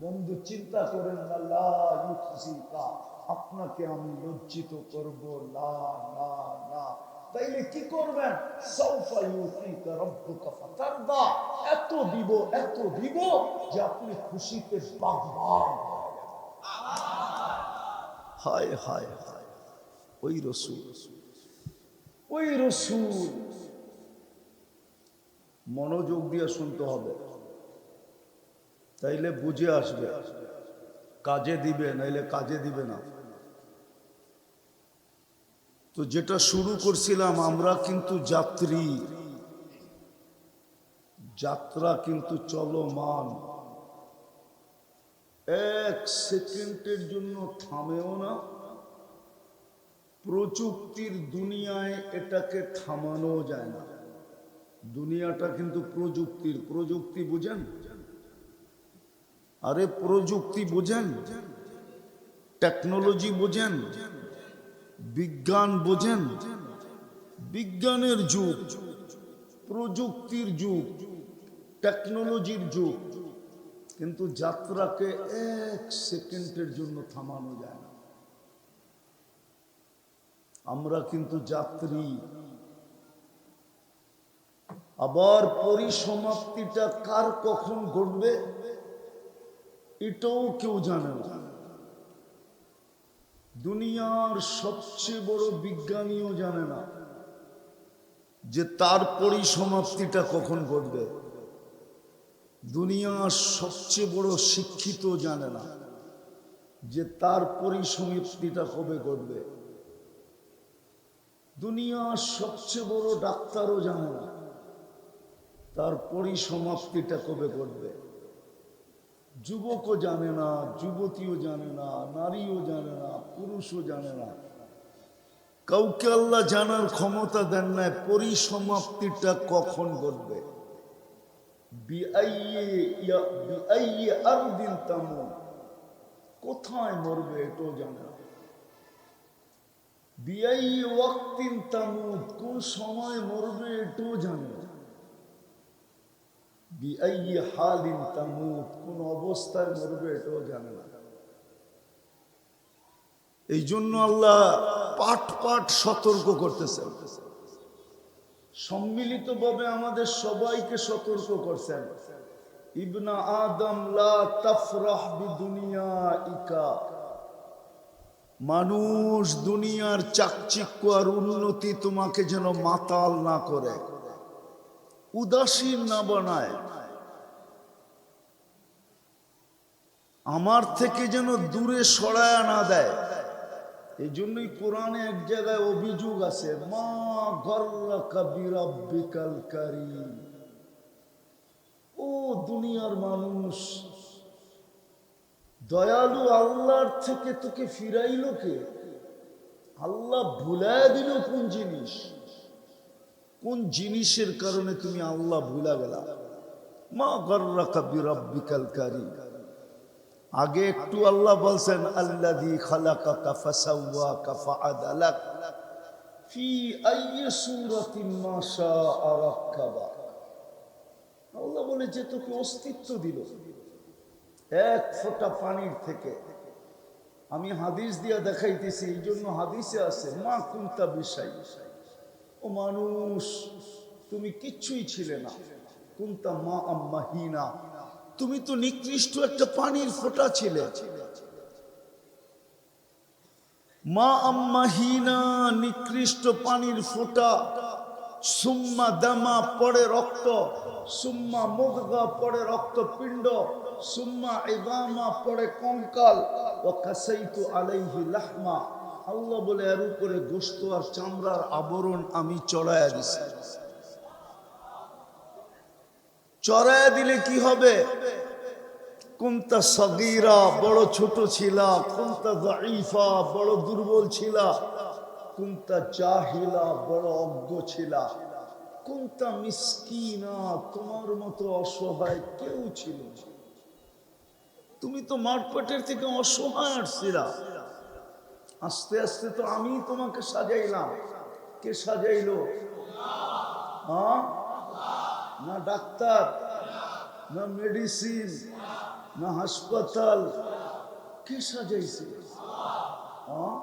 বন্ধু চিন্তা করেন না, লা ইউখজিকা, আপনাকে আমি লজ্জিত করব না না না। তাইলে কি করবেন? সাউফা ইউতিকা রাব্বুকা ফাতারদা, এত দিব যে আপনি খুশিতে বাগবাগ। হায় হায় হায়, ওই রাসূল, ওই রাসূল। মনোযোগ দিয়ে শুনতে হবে, তাইলে বুঝে আসবে, কাজে দিবে, নাইলে কাজে দিবে না। তো যেটা শুরু করছিলাম, আমরা কিন্তু যাত্রী, যাত্রা কিন্তু চলমান, এক সেকেন্ডের জন্য থামেও না। প্রযুক্তির দুনিয়ায় এটাকে থামানো যায় না। দুনিয়াটা কিন্তু প্রযুক্তির, প্রযুক্তি বুঝেন? আরে প্রযুক্তি বোঝেন, টেকনোলজি বোঝেন, বিজ্ঞান বোঝেন? বিজ্ঞানের যুগ, প্রযুক্তির যুগ, টেকনোলজির যুগ, কিন্তু যাত্রাকে এক সেকেন্ডের জন্য থামানো যায় না। আমরা কিন্তু যাত্রী। আবার পরিসমাপ্তিটা কার কখন ঘটবে এটাও কেউ জানে না। দুনিয়ার সবচেয়ে বড় বিজ্ঞানীও জানে না যে তার পরিসমাপ্তিটা কখন ঘটবে। দুনিয়ার সবচেয়ে বড় শিক্ষিত জানে না যে তার পরিসমাপ্তিটা কবে ঘটবে। দুনিয়ার সবচেয়ে বড় ডাক্তারও জানে না তার পরিসমাপ্তিটা কবে ঘটবে। যুবকও জানে না, যুবতীও জানে না, নারীও জানে না, পুরুষও জানে না। কাউকে আল্লাহ জানার ক্ষমতা দেন না পরিসমাপ্তিটা কখন ঘটবে। কোথায় মরবে এটাও জানে না। কোন সময় মরবে এটাও জানে না। কোন অবস্থায় মরবে এটাও জানে না। এই জন্য আল্লাহ পাঠ পাঠ সতর্ক করতেছেন, সম্মিলিতভাবে আমাদের সবাইকে সতর্ক করছেন। ইবনা আদম লা তাফরাহ বিদুনিয়াইকা, মানুষ দুনিয়ার চাকচিক্য আর উন্নতি তোমাকে যেন মাতাল না করে। উদাসীন না বানায়, আমার থেকে যেন দূরে সরায়া না দেয়। এই জন্যই কোরআনে এক জায়গায় অভিযোগ আছে, মা গর্রাকা বিরাব্বিকাল কারীম। ও দুনিয়ার মানুষ, দয়ালু আল্লাহর থেকে তোকে ফিরাইল কে? আল্লাহ ভুলায় দিল কোন জিনিস? কোন জিনিসের কারণে তুমি আল্লাহ ভুলা গেলা? মা গর্রাকা বিরাব্বিকাল কারীম। আগে একটু আল্লাহ বলছেন আল্লাযী খালাকাকা ফাসাওয়াকা ফাআদালাক ফি আইয়ি সূরাতিন মা শাআ রাক্কাবা। আল্লাহ বলেছে তোকে অস্তিত্ব দিল এক ফোঁটা পানির থেকে। আমি হাদিস দিয়া দেখাইতেছি, এই জন্য হাদিসে আছে মা কুনতা বিশাই। ও মানুষ, তুমি কিচ্ছুই ছিলে না। কুনতা মা আম্মাহিনা, তুমি তো নিকৃষ্ট একটা পানির ফোঁটা ছিলে। মা আম্মাহিনা, নিকৃষ্ট পানির ফোঁটা। সুম্মা দামা, পড়ে রক্ত। সুম্মা মুদগা, পড়ে রক্তপিণ্ড। সুম্মা ইদামা, পড়ে কঙ্কাল। ওয়া কাসাইতু আলাইহি লাহমা, আল্লাহ বলে এর উপরে গোশত আর চামড়ার আবরণ আমি চড়াইয়া দিছি। চড়াইয়া দিলে কি হবে? কুনতা সগীরা, বড় ছোট ছিলা। কুনতা যায়ীফা, বড় দুর্বল ছিলা। কুনতা জাহিলা, বড় অজ্ঞ ছিলা। কুনতা মিসকিনা, তোমার মতো অসহায় কেউ ছিল না। তুমি তো মার পেটের থেকে অসহায় আসছিলা। আস্তে আস্তে তো আমি তোমাকে সাজাইলাম। কে সাজাইলো? হ্যাঁ, না ডাক্তার, না মেডিসিন, না হাসপাতাল। কে সাজাইছে? হ্যাঁ,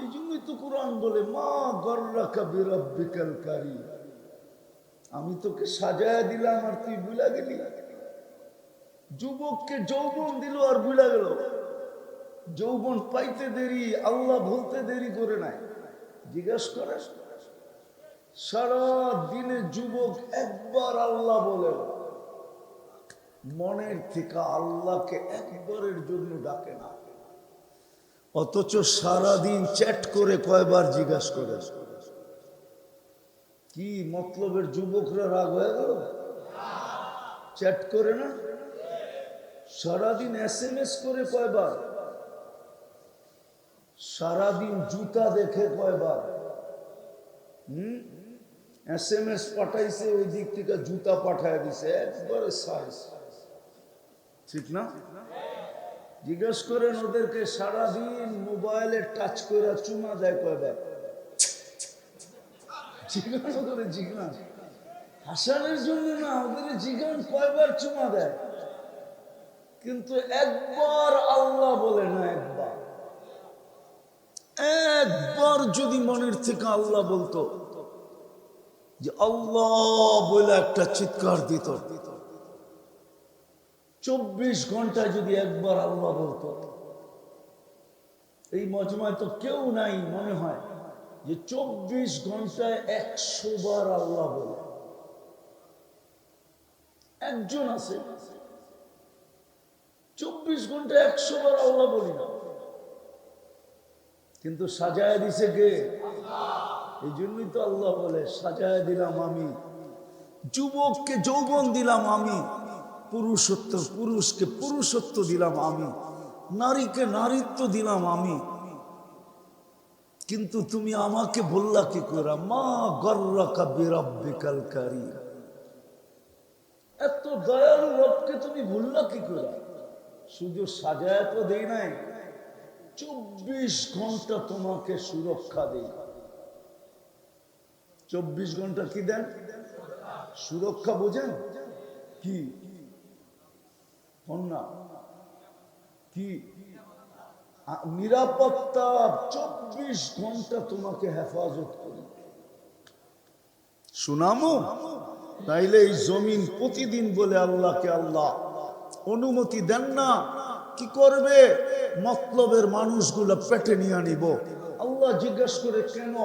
এই জন্যই তো কোরআন বলে মা গর্রাকা বিরাব্বিকাল কারীম। আমি তোকে সাজায়া দিলাম আর তুই ভুলা গেলি। যুবককে যৌবন দিল আর ভুলা গেল। যৌবন পাইতে দেরি, আল্লাহ বলতে দেরি করে নাই। জিজ্ঞাসা করে, সারা দিনে যুবক একবার আল্লাহ বলে, মনের থেকে আল্লাহকে একবারের জন্য ডাকে না। অথচ সারাদিন চ্যাট করে কয়বার জিজ্ঞাসা করে। কি মতলবের যুবকরা রাগ হয়ে গেল? চ্যাট করে না, সারাদিন SMS করে কয়বার, সারাদিন জুতা দেখে কয়বার। SMS পাঠাইছে, ওই দিক থেকে জুতা পাঠায় দিছে, একবারে সাইজ। ঠিক না? জিজ্ঞেস করেন ওদেরকে, সারাদিন মোবাইলে টাচ করে চুমা দেয় কয়বার? জিজ্ঞাসা করে, জিজ্ঞাসা হাসানের জন্য না, ওদের জিজ্ঞাসা কয়বার চুমা দেয়। কিন্তু একবার আল্লাহ বলে না। একবার যদি মনের থেকে আল্লাহ বলতো, যে আল্লাহ বলে একটা চিৎকার দিত, 24 ঘন্টায় যদি একবার আল্লাহ বলতো। এই মজমায় তো কেউ নাই মনে হয় যে 24 ঘন্টায় 100 বার আল্লাহ বলে। একজন আছে 24 ঘন্টায় 100 বার আল্লাহ বলি না, কিন্তু সাজায় দিছে কে? এই জন্যই তো আল্লাহ বলে সাজায় দিলাম আমি, যুবককে যৌবন দিলাম আমি, পুরুষকে পুরুষত্ব দিলাম আমি, নারীকে নারীত্ব দিলাম আমি। কিন্তু তুমি আমাকে বললা কি করে? মা গর্রাকা বিরাব্বিকাল কারীম। এত দয়ালু রবকে তুমি ভুললা কি করে? শুধু সাজায় তো দেই নাই, 24 ঘন্টা তোমাকে সুরক্ষা দেই। 24 ঘন্টা কি দেন? সুরক্ষা। বোঝেন কি? না কি নিরাপত্তা? 24 ঘন্টা তোমাকে হেফাজত করি। শুনামো? তাইলে এই জমিন প্রতিদিন বলে আল্লাহকে আল্লাহ অনুমতি দেন না, কি করবে? মতলবের মানুষগুলো পেটে নিয়ে নিব। আল্লাহ জিজ্ঞেস করে, কেন?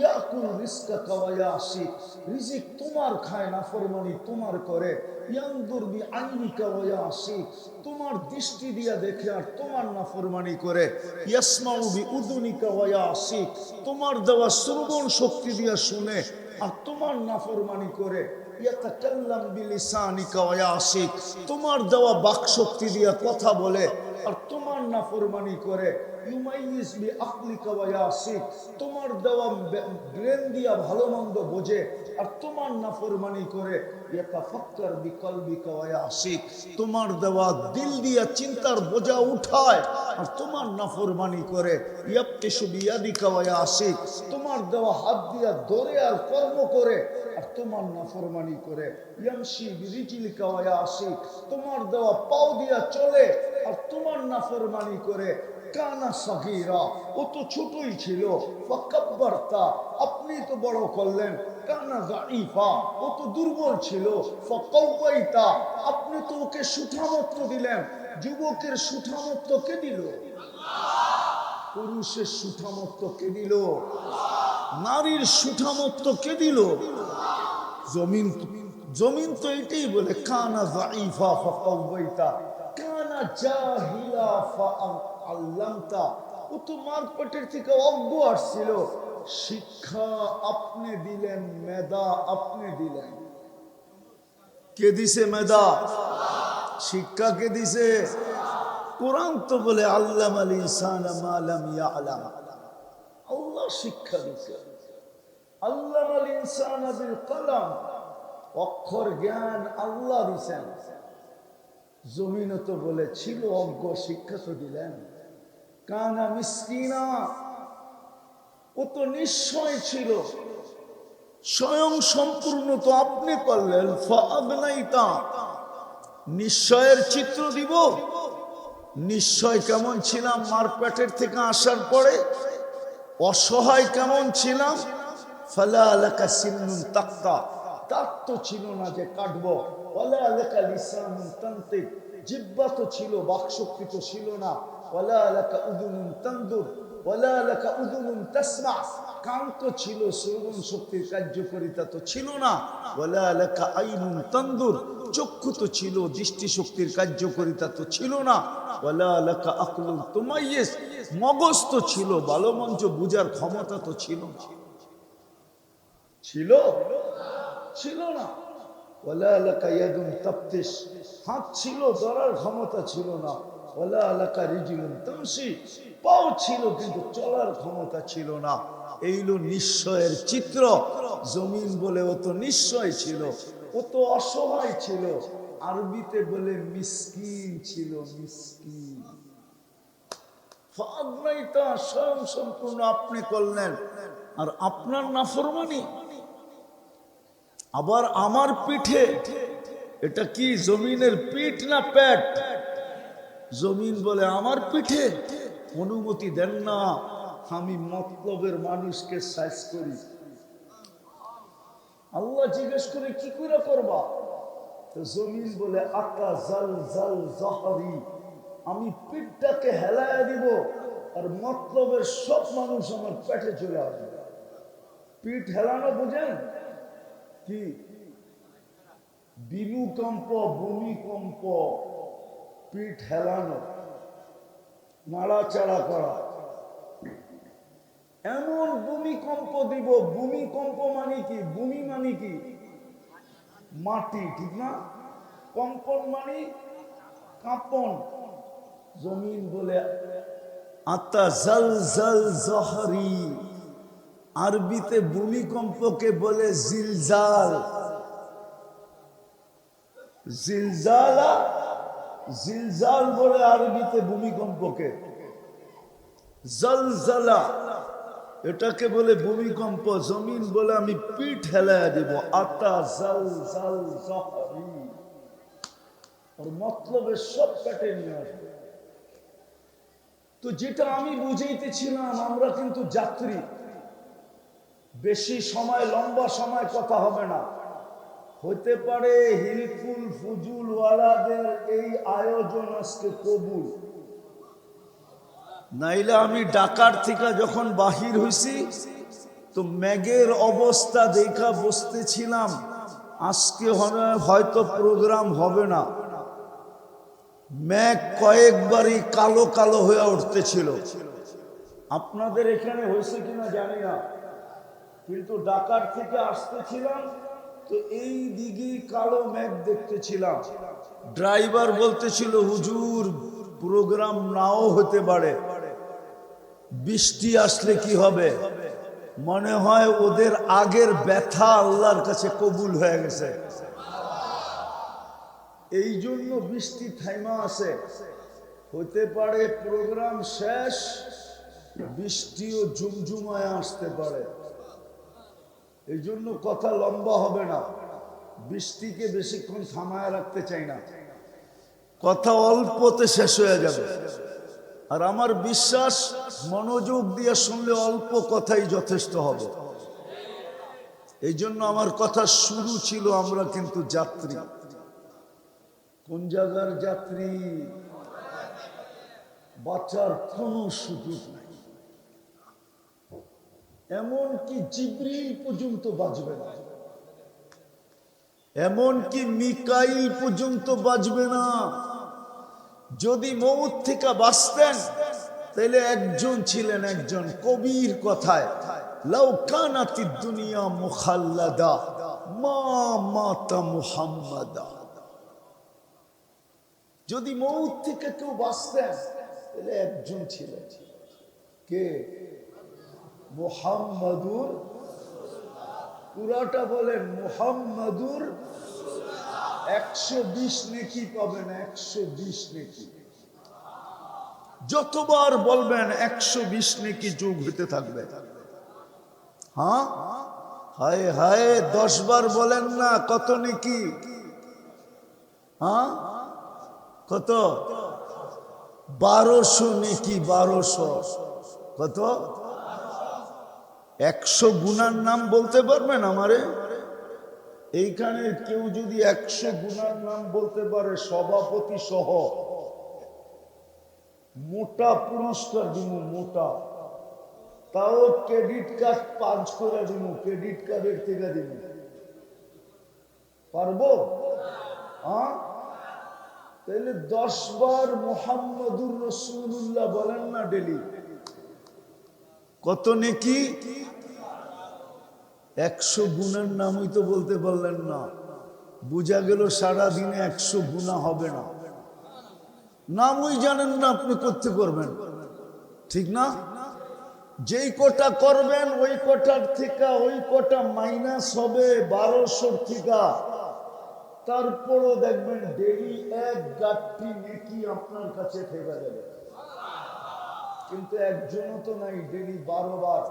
ইয়াকুল রিজকাকা ওয়া ইয়াসি, রিজিক তোমার খায়, নাফরমানি তোমার করে। ইয়ানদুর বিআইনিকা ওয়া ইয়াসি, তোমার দৃষ্টি দিয়া দেখে আর তোমার নাফরমানি করে। ইয়াসমাউ বিউযুনিকা ওয়া ইয়াসি, তোমার দেওয়া শ্রবণ শক্তি দিয়া শুনে আর তোমার নাফরমানি করে। ইয়াতাকাল্লাম বিলিসানিকা ওয়া ইয়াসি, তোমার দেওয়া বাক শক্তি দিয়া কথা বলে আর তোমার নাফরমানি করে। ইউমাইয়িজ বিআকলিকা ওয়া ইয়াসি, তোমার দেওয়া ব্রেন দিয়া ভালো মন্দ বোঝে আর তোমার নাফরমানি করে। ইয়াতাফাক্কার বিকলবিকা ওয়া ইয়াসি, তোমার দেওয়া দিল দিয়া চিন্তার বোঝা উঠায় আর তোমার নাফরমানি করে। ইয়াবতিশু বিয়াদিকা ওয়া ইয়াসি, তোমার দেওয়া হাত দিয়া ধরে আর কর্ম করে আর তোমার নাফরমানি করে। ইয়ামশি বিরিজলিকা ওয়া ইয়াসি, তোমার দেওয়া পাও দিয়া চলে আর তোমার নাফরমানি করে। কানা সগীরা, ও তো ছোটই ছিল। ফাকাব্বারতা, আপনি তো বড় করলেন। কানা যাইফা, ও তো দুর্বল ছিল। ফাকাওয়াইতা, আপনি তো ওকে সুঠামত্ব দিলেন। যুবকের সুঠামত্ব কে দিল? পুরুষের সুঠামত্ব কে দিল? নারীর সুঠামত্ব কে দিল? জমিন। জমিন তো এটাই বলে কানা যাইফা ফাকাওয়াইতা, কানা জাহিলা ফাআল্লামতা, ও তো মারপেটের থেকে অজ্ঞ আসছিল। শিক্ষা আপনি দিলেন, মেধা আপনি দিলেন। কে দিছে মেধা? শিক্ষা কে দিছে? কোরআন তো বলে আল্লামাল ইনসানা মা লাম ইয়ালাম, আল্লাহ শিক্ষা দিছে। আল্লামাল ইনসানা বিল কলম, অক্ষর জ্ঞান আল্লাহ দিছেন। জমিন তো বলে ছিল অজ্ঞ, শিক্ষা তো দিলেন। কানা মিসকিনা, ও তো নিশ্চয় ছিল। স্বয়ং সম্পূর্ণ তো আপনি করলেন। ফাআগনাইতা, নিশ্চয়ের চিত্র দিব। নিশ্চয় কেমন ছিলাম মার পেটের থেকে আসার পরে? অসহায় কেমন ছিলাম? ফালা লাকা সিন্নুন তাক্তা, দাঁত তো ছিল না যে কাটবো। ওয়ালা লাকা লিসানুন তানতিক, জিহ্বা তো ছিল, বাকশক্তি তো ছিল না। ওয়ালা লাকা উযুনুন তানদুর, ওয়ালা লাকা উযুনুন তাসমা, কান তো ছিল, শ্রবণ শক্তির কার্যকারিতা তো ছিল না। ওয়ালা লাকা আইনুন তানদুর, চক্ষু তো ছিল, দৃষ্টি শক্তির কার্যকারিতা তো ছিল না। ওয়ালা লাকা আকলুন তুমাইয়িজ, মগজ তো ছিল, ভালো মন্দ বুঝার ক্ষমতা তো ছিল না। ছিল? ছিল না। ওয়ালা লাকা ইয়াদুন তাবতিশ, হাত ছিল, ধরার ক্ষমতা ছিল না। ওয়ালা লাকা রিজলুন তামশি, পাও ছিল কিন্তু চলার ক্ষমতা ছিল না। এইলো নিশ্চয়ের চিত্র। জমিন বলে ও তো নিশ্চয় ছিল, ও তো অসহায় ছিল। আরবিতে বলে মিসকিন ছিল, মিসকিন। ফাআগনাইতা, স্বয়ং সম্পূর্ণ আপনি করলেন আর আপনার নাফরমানি। আবার আমার পিঠে, এটা কি জমিনের পিঠ না পেট? জমিন বলে আমার পিঠে অনুমতি দেন না আমি মতলবের মানুষকে সাইজ করি। আল্লাহ জিজ্ঞেস করে কি করে করবা? তো জমিন বলে আকা জাল জাল জাহরি, আমি পিঠটাকে হেলায় দিব আর মতলবের সব মানুষ আমার পেটে চলে আসবে। পিঠ হেলানো বুঝেন কি? বিনুকম্প, ভূমিকম্প, পিঠ হেলানো, নাড়াচাড়া করা। এমন ভূমিকম্প দিব। ভূমিকম্প মানে কি? ভূমি মানে কি? মাটি, ঠিক না? কম্পন মানে কাঁপন। জমিন বলে আতা জাল জাল জহরি, আরবিতে ভূমিকম্পকে বলে জিলজাল। জিলজালা, জিলজাল বলে আরবিতে ভূমিকম্পকে। জলজলা, এটাকে বলে ভূমিকম্প। জমিন বলে আমি পিঠ হেলায় দিব। আতা জাল জাল জহরি, আর মতলবের সব পেটে নিয়ে আসবে। তো যেটা আমি বুঝাইতেছিলাম, আমরা কিন্তু যাত্রী। বেশি সময়, লম্বা সময় কথা হবে না। হতে পারে হিলফুল ফুজুল ওয়ালাদের এই আয়োজন আজকে কবুল, নাইলে আমি ঢাকার থেকে যখন বাহির হইছি তো মেঘের অবস্থা দেখা বসতেছিলাম আজকে হয়তো প্রোগ্রাম হবে না। মেঘ কয়েকবারই কালো কালো হয়ে উঠতেছিল। আপনাদের এখানে হয়েছে কিনা জানি না, কিন্তু ঢাকার থেকে আসতেছিলাম তো এই দিকে কালো মেঘ দেখতেছিলাম। ড্রাইভার বলতেছিল হুজুর প্রোগ্রাম নাও হতে পারে, বৃষ্টি আসলে কি হবে। মনে হয় ওদের আগের ব্যথা আল্লাহর কাছে কবুল হয়ে গেছে, এই জন্য বৃষ্টি থাইমা আছে। হতে পারে প্রোগ্রাম শেষ, বৃষ্টিও ঝুমঝুমায় আসতে পারে। এই জন্য কথা লম্বা হবে না, বৃষ্টিকে বেশিক্ষণ থামায় রাখতে চাই না, কথা অল্পতে শেষ হয়ে যাবে। আর আমার বিশ্বাস মনোযোগ দিয়ে শুনলে অল্প কথাই যথেষ্ট হবে। এই জন্য আমার কথা শুরু ছিল, আমরা কিন্তু যাত্রী। কোন জায়গার যাত্রী? বাঁচার কোনো সুযোগ নাই, এমনকি জিবরিল পর্যন্ত বাঁচবে না, এমনকি মিকাইল পর্যন্ত বাঁচবে না। যদি মৌত থেকে বাঁচতেন তাহলে একজন ছিলেন, একজন কবির কথায়, লাউ কানাতিদ দুনিয়া মুখাল্লাদা মা মাতা মুহাম্মাদা। যদি মৌত থেকে কেউ বাঁচতেন তাহলে একজন ছিলেন, কে? মুহাম্মাদুর, পুরাটা বলেন মুহাম্মাদুর। 120 নেকি পাবেন, 120 নেকি। যতবার বলবেন 120 নেকি যোগ হতে থাকবে। হ্যাঁ, হায় হায়, 10 বার বলেন না, কত নেকি? হ্যাঁ, কত? 1200 নেকি, 1200। কত? 100 গুনার নাম বলতে পারবেন আমারে? এইখানে কেউ যদি 100 গুনার নাম বলতে পারে, সভাপতি সহ মোটা পুরস্কার দিব, মোটা। তাও ক্রেডিট কার্ড 5 করে দিব, ক্রেডিট কার্ডের থেকে দিব। পারবো? হ্যাঁ, তাহলে 10 বার মুহাম্মাদুর রাসূলুল্লাহ বলেন না ডেলি। কত নেকি? 100 গুণের নামই তো বলতে পারলেন না। বুঝা গেল সারাদিনে 100 গুণা হবে না। নামই জানেন না আপনি, করতে করবেন, ঠিক না? যেই কটা করবেন ওই কটার থেকে ওই কটা মাইনাস হবে 1200 থেকে। তারপরও দেখবেন ডেলি 1 গাঁটটি নেকি আপনার কাছে থেকে যাবে। কিন্তু একজনও তো নাই ডেলি 12 বার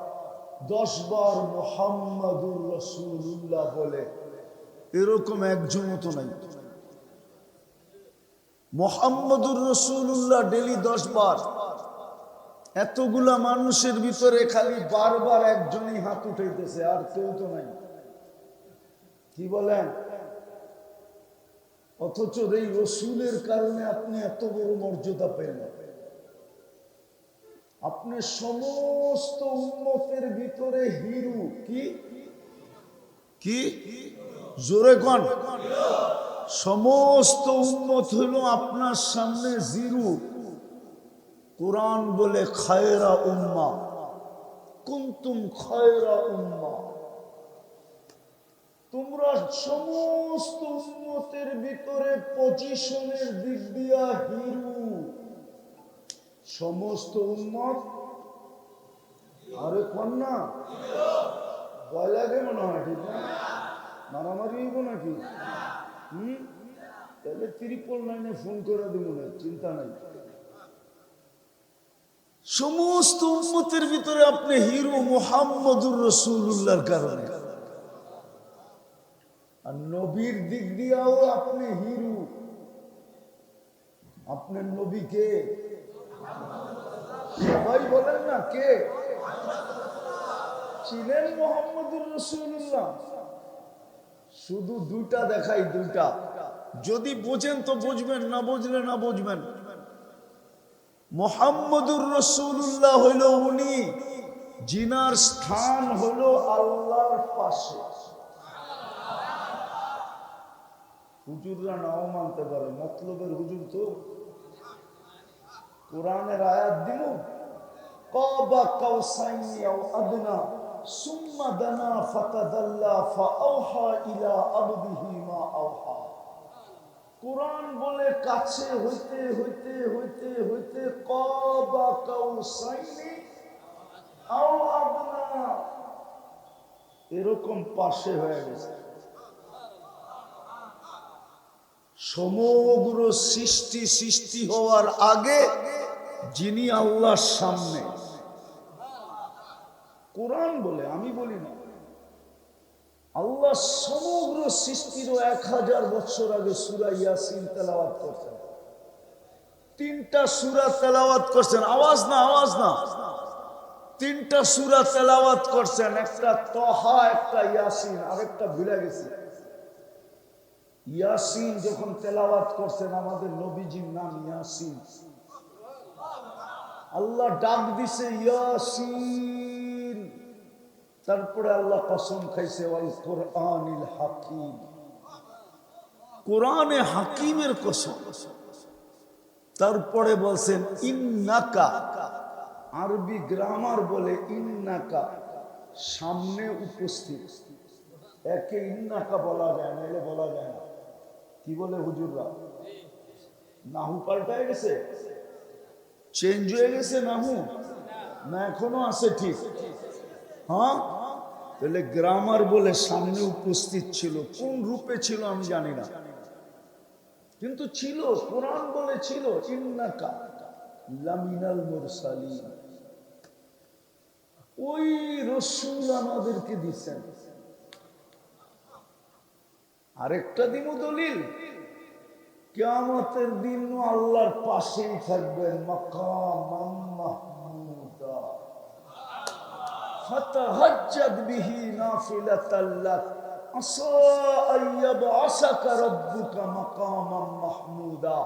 10 বার মুহাম্মাদুর রাসূলুল্লাহ বলে, এরকম একজনও তো নাই। মুহাম্মাদুর রাসূলুল্লাহ ডেলি 10 বার। এতগুলা মানুষের ভিতরে খালি বারবার একজনই হাত উঠাইতেছে, আর কেউ তো নাই। কি বলেন? অথচ এই রসুলের কারণে আপনি এত বড় মর্যাদা পেলেন। আপনি সমস্ত উম্মতের ভিতরে হিরু। কি কি জোরে কোন? সমস্ত উম্মত হলো আপনার সামনে জিরু। কুরআন বলে খায়রা উম্মা, কুনতুম খায়রা উম্মা। তোমরা সমস্ত উম্মতের ভিতরে পজিশনের দিক দিয়া হিরু। সমস্ত উম্মত, আরে কন্যা ভয় লাগে মনে হয়, ঠিক না? মারামারি হইব নাকি? তাহলে 999 ফোন করে দিব না, চিন্তা নাই। সমস্ত উম্মতের ভিতরে আপনি হিরো মুহাম্মাদুর রাসূলুল্লাহর কারণে। আর নবীর দিক দিয়েও আপনি হিরো। আপনার নবী কে? সবাই বলেন না কে ছিলেন? মুহাম্মাদুর রাসূলুল্লাহ। শুধু দুইটা দেখাই, দুইটা। যদি বুঝেন তো বুঝবেন, না বুঝলে না বুঝবেন। মুহাম্মাদুর রাসূলুল্লাহ হইল উনি জিনার স্থান হলো আল্লাহর পাশে। হুজুররা নাও মানতে পারে, মতলবের হুজুর তো। কোরআনের আয়াত দিল কাবা কাউসাইনি আও আদনা সুম্মা দানা ফাতাদাল্লা ফাআওহা ইলা আবদিহি মা আওহা। কোরআন বলে কাছে হইতে হইতে হইতে হইতে কাবা কাউসাইনি আও আদনা, এরকম পাশে হয়ে গেছে। সমগ্র সৃষ্টি হওয়ার আগে যিনি আল্লাহর সামনে। কোরআন বলে, আমি বলি না। আল্লাহ সমগ্র সৃষ্টির 1000 বছর আগে সূরা ইয়াসিন তেলাওয়াত করছেন। 3টা সূরা তেলাওয়াত করছেন, আওয়াজ না, আওয়াজ না। 3টা সূরা তেলাওয়াত করছেন, একটা তহা, একটা ইয়াসিন, আরেকটা ভুলে গেছি। ইয়াসিন যখন তেলাওয়াত করছেন, আমাদের নবীজির নাম ইয়াসিন। আল্লাহ ডাক দিছে ইয়াসিন, তারপরে আল্লাহ কসম খাইছে ওয়াল কুরআনিল হাকিম, কোরআনে হাকিমের কসম। তারপরে বলছেন ইন্নাকা, আরবি গ্রামার বলে ইন্নাকা সামনে উপস্থিত। একে ইন্নাকা বলা যায় না, এলে বলা যায় না। কি বলে হুজুররা? নাহু পাল্টায় গেছে, চেঞ্জ হয়ে গেছে নাহু, না এখনো আছে ঠিক? হ্যাঁ, তাহলে গ্রামার বলে সামনে উপস্থিত ছিল। কোন রূপে ছিল আমি জানি না, কিন্তু ছিল। কোরআন বলে ছিল ইন্নাকা লামিনাল মুরসালিন। ওই রাসূল আমাদেরকে দিয়েছেন। আরেকটা দিনও দলিল, কিয়ামতের দিন আল্লাহর পাশেই থাকবেন, মাকামান মাহমুদা ফাতাহাজ্জাদ বিহি নাফিলাতাল লাক আসা আইয়াবআসাকা রাব্বুকা মাকামান মাহমুদা।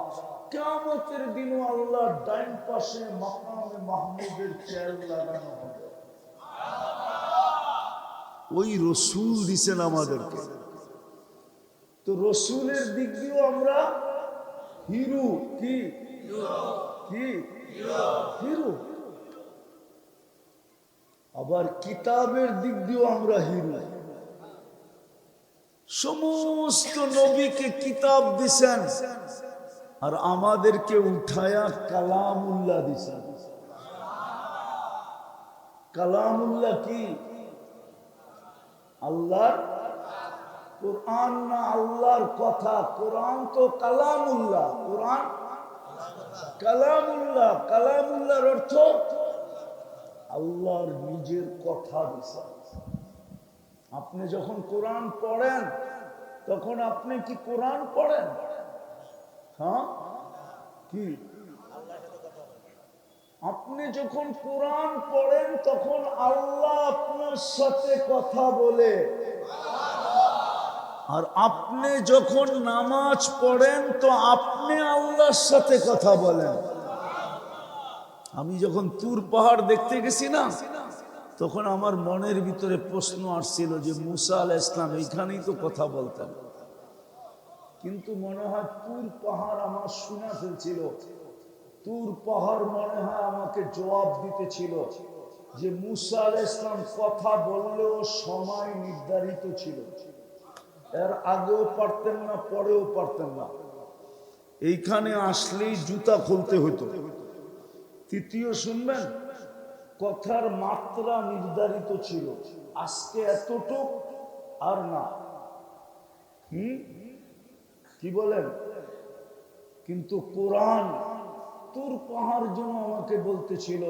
কিয়ামতের দিন আল্লাহর ডান পাশে মাকামে মাহমুদের চেয়ার লাগানো হবে। ওই রাসূল দিয়েছেন আমাদেরকে। তো রসুলের দিক দিয়েও আমরা হিরো। কি কি হিরো? আবার কিতাবের দিক দিয়েও আমরা হিরো। সমস্ত নবীকে কিতাব দিছেন, আর আমাদেরকে উঠায়া কালামুল্লাহ দিছেন। কালামুল্লাহ কি? আল্লাহর কোরআন না আল্লাহর কথা। কোরআন তো কালামুল্লাহ, কোরআন কালামুল্লাহ। কালামুল্লাহর অর্থ আল্লাহর নিজের কথা দিছে। আপনি যখন কোরআন পড়েন, তখন আপনি কি কোরআন পড়েন? হ্যাঁ, কি? আপনি যখন কোরআন পড়েন, তখন আল্লাহ আপনার সাথে কথা বলে। আর আপনি যখন নামাজ পড়েন, তো আপনি আল্লাহর সাথে কথা বলেন। আমি যখন তুর পাহাড় দেখতে গেছি না, তখন আমার মনের ভিতরে প্রশ্ন আসছিল যে মুসা আলাইহিস সালাম এইখানেই তো কথা বলতেন, কিন্তু মনে হয় তুর পাহাড় আমার শোনা ফেলছিল। তুর পাহাড় মনে হয় আমাকে জবাব দিতেছিল যে মুসা আলাইহিস সালাম কথা বললেও সময় নির্ধারিত ছিল, এর আগেও পারতেন না, পরেও পারতেন না। এইখানে আসলেই জুতা খুলতে হতো। তৃতীয় শুনবেন, কথার মাত্রা নির্ধারিত ছিল, আজকে এতটুক আর না। কি বলেন? কিন্তু কোরআন তুর পাহাড় জন্য আমাকে বলতেছিল,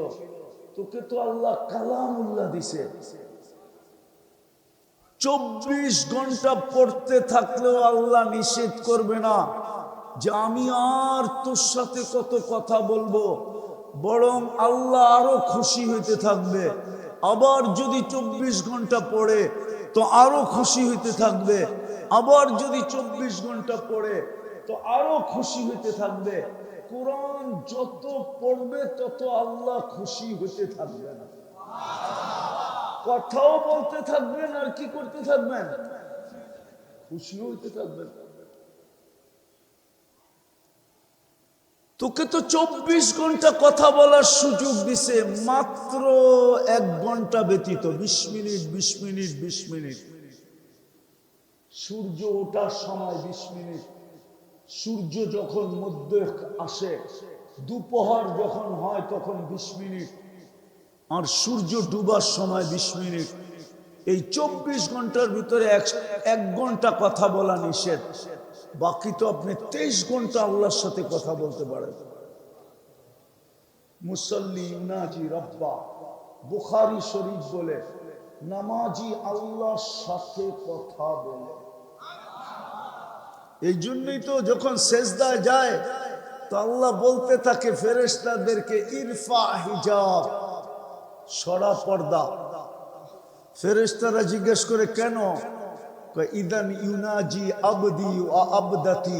তোকে তো আল্লাহ কালামুল্লাহ দিছে। 24 ঘন্টা পড়তে থাকলেও আল্লাহ নিষেধ করবে না যে আমি আর তোর সাথে কত কথা বলবো, বরং আল্লাহ আরো খুশি হইতে থাকবে। আবার যদি 24 ঘন্টা পড়ে তো আরো খুশি হইতে থাকবে, আবার যদি 24 ঘন্টা পড়ে তো আরো খুশি হইতে থাকবে। কোরআন যত পড়বে তত আল্লাহ খুশি হইতে থাকবে না। কথাও বলতে থাকবেন আর কি করতে থাকবেন, খুশি হইতে থাকবেন। তোকে তো 24 ঘন্টা কথা বলার সুযোগ দিছে, মাত্র 1 ঘন্টা ব্যতীত 20 মিনিট 20 মিনিট 20 মিনিট। সূর্য ওঠার সময় 20 মিনিট, সূর্য যখন মধ্যে আসে, দুপুর যখন হয় তখন 20 মিনিট, আর সূর্য ডুবার সময় 20 মিনিট। এই 24 ঘন্টার ভিতরে 1 ঘন্টা কথা বলা নিষেধ। বাকি তো আপনি 23 ঘন্টা আল্লাহর সাথে কথা বলতে পারেন। মুসল্লি ইউনাজি রব্বা, বুখারী শরীফ বলে, নামাজি আল্লাহর সাথে কথা বলে। এই জন্যই তো যখন সেজদায় যায় তো আল্লাহ বলতে থাকে ফেরেশতাদেরকে, ইরফা হিজাব, সরা পর্দা। ফেরেশতারা জিজ্ঞেস করে কেন? ইদান ইউনাজি আবদি ওয়া আবদাতি,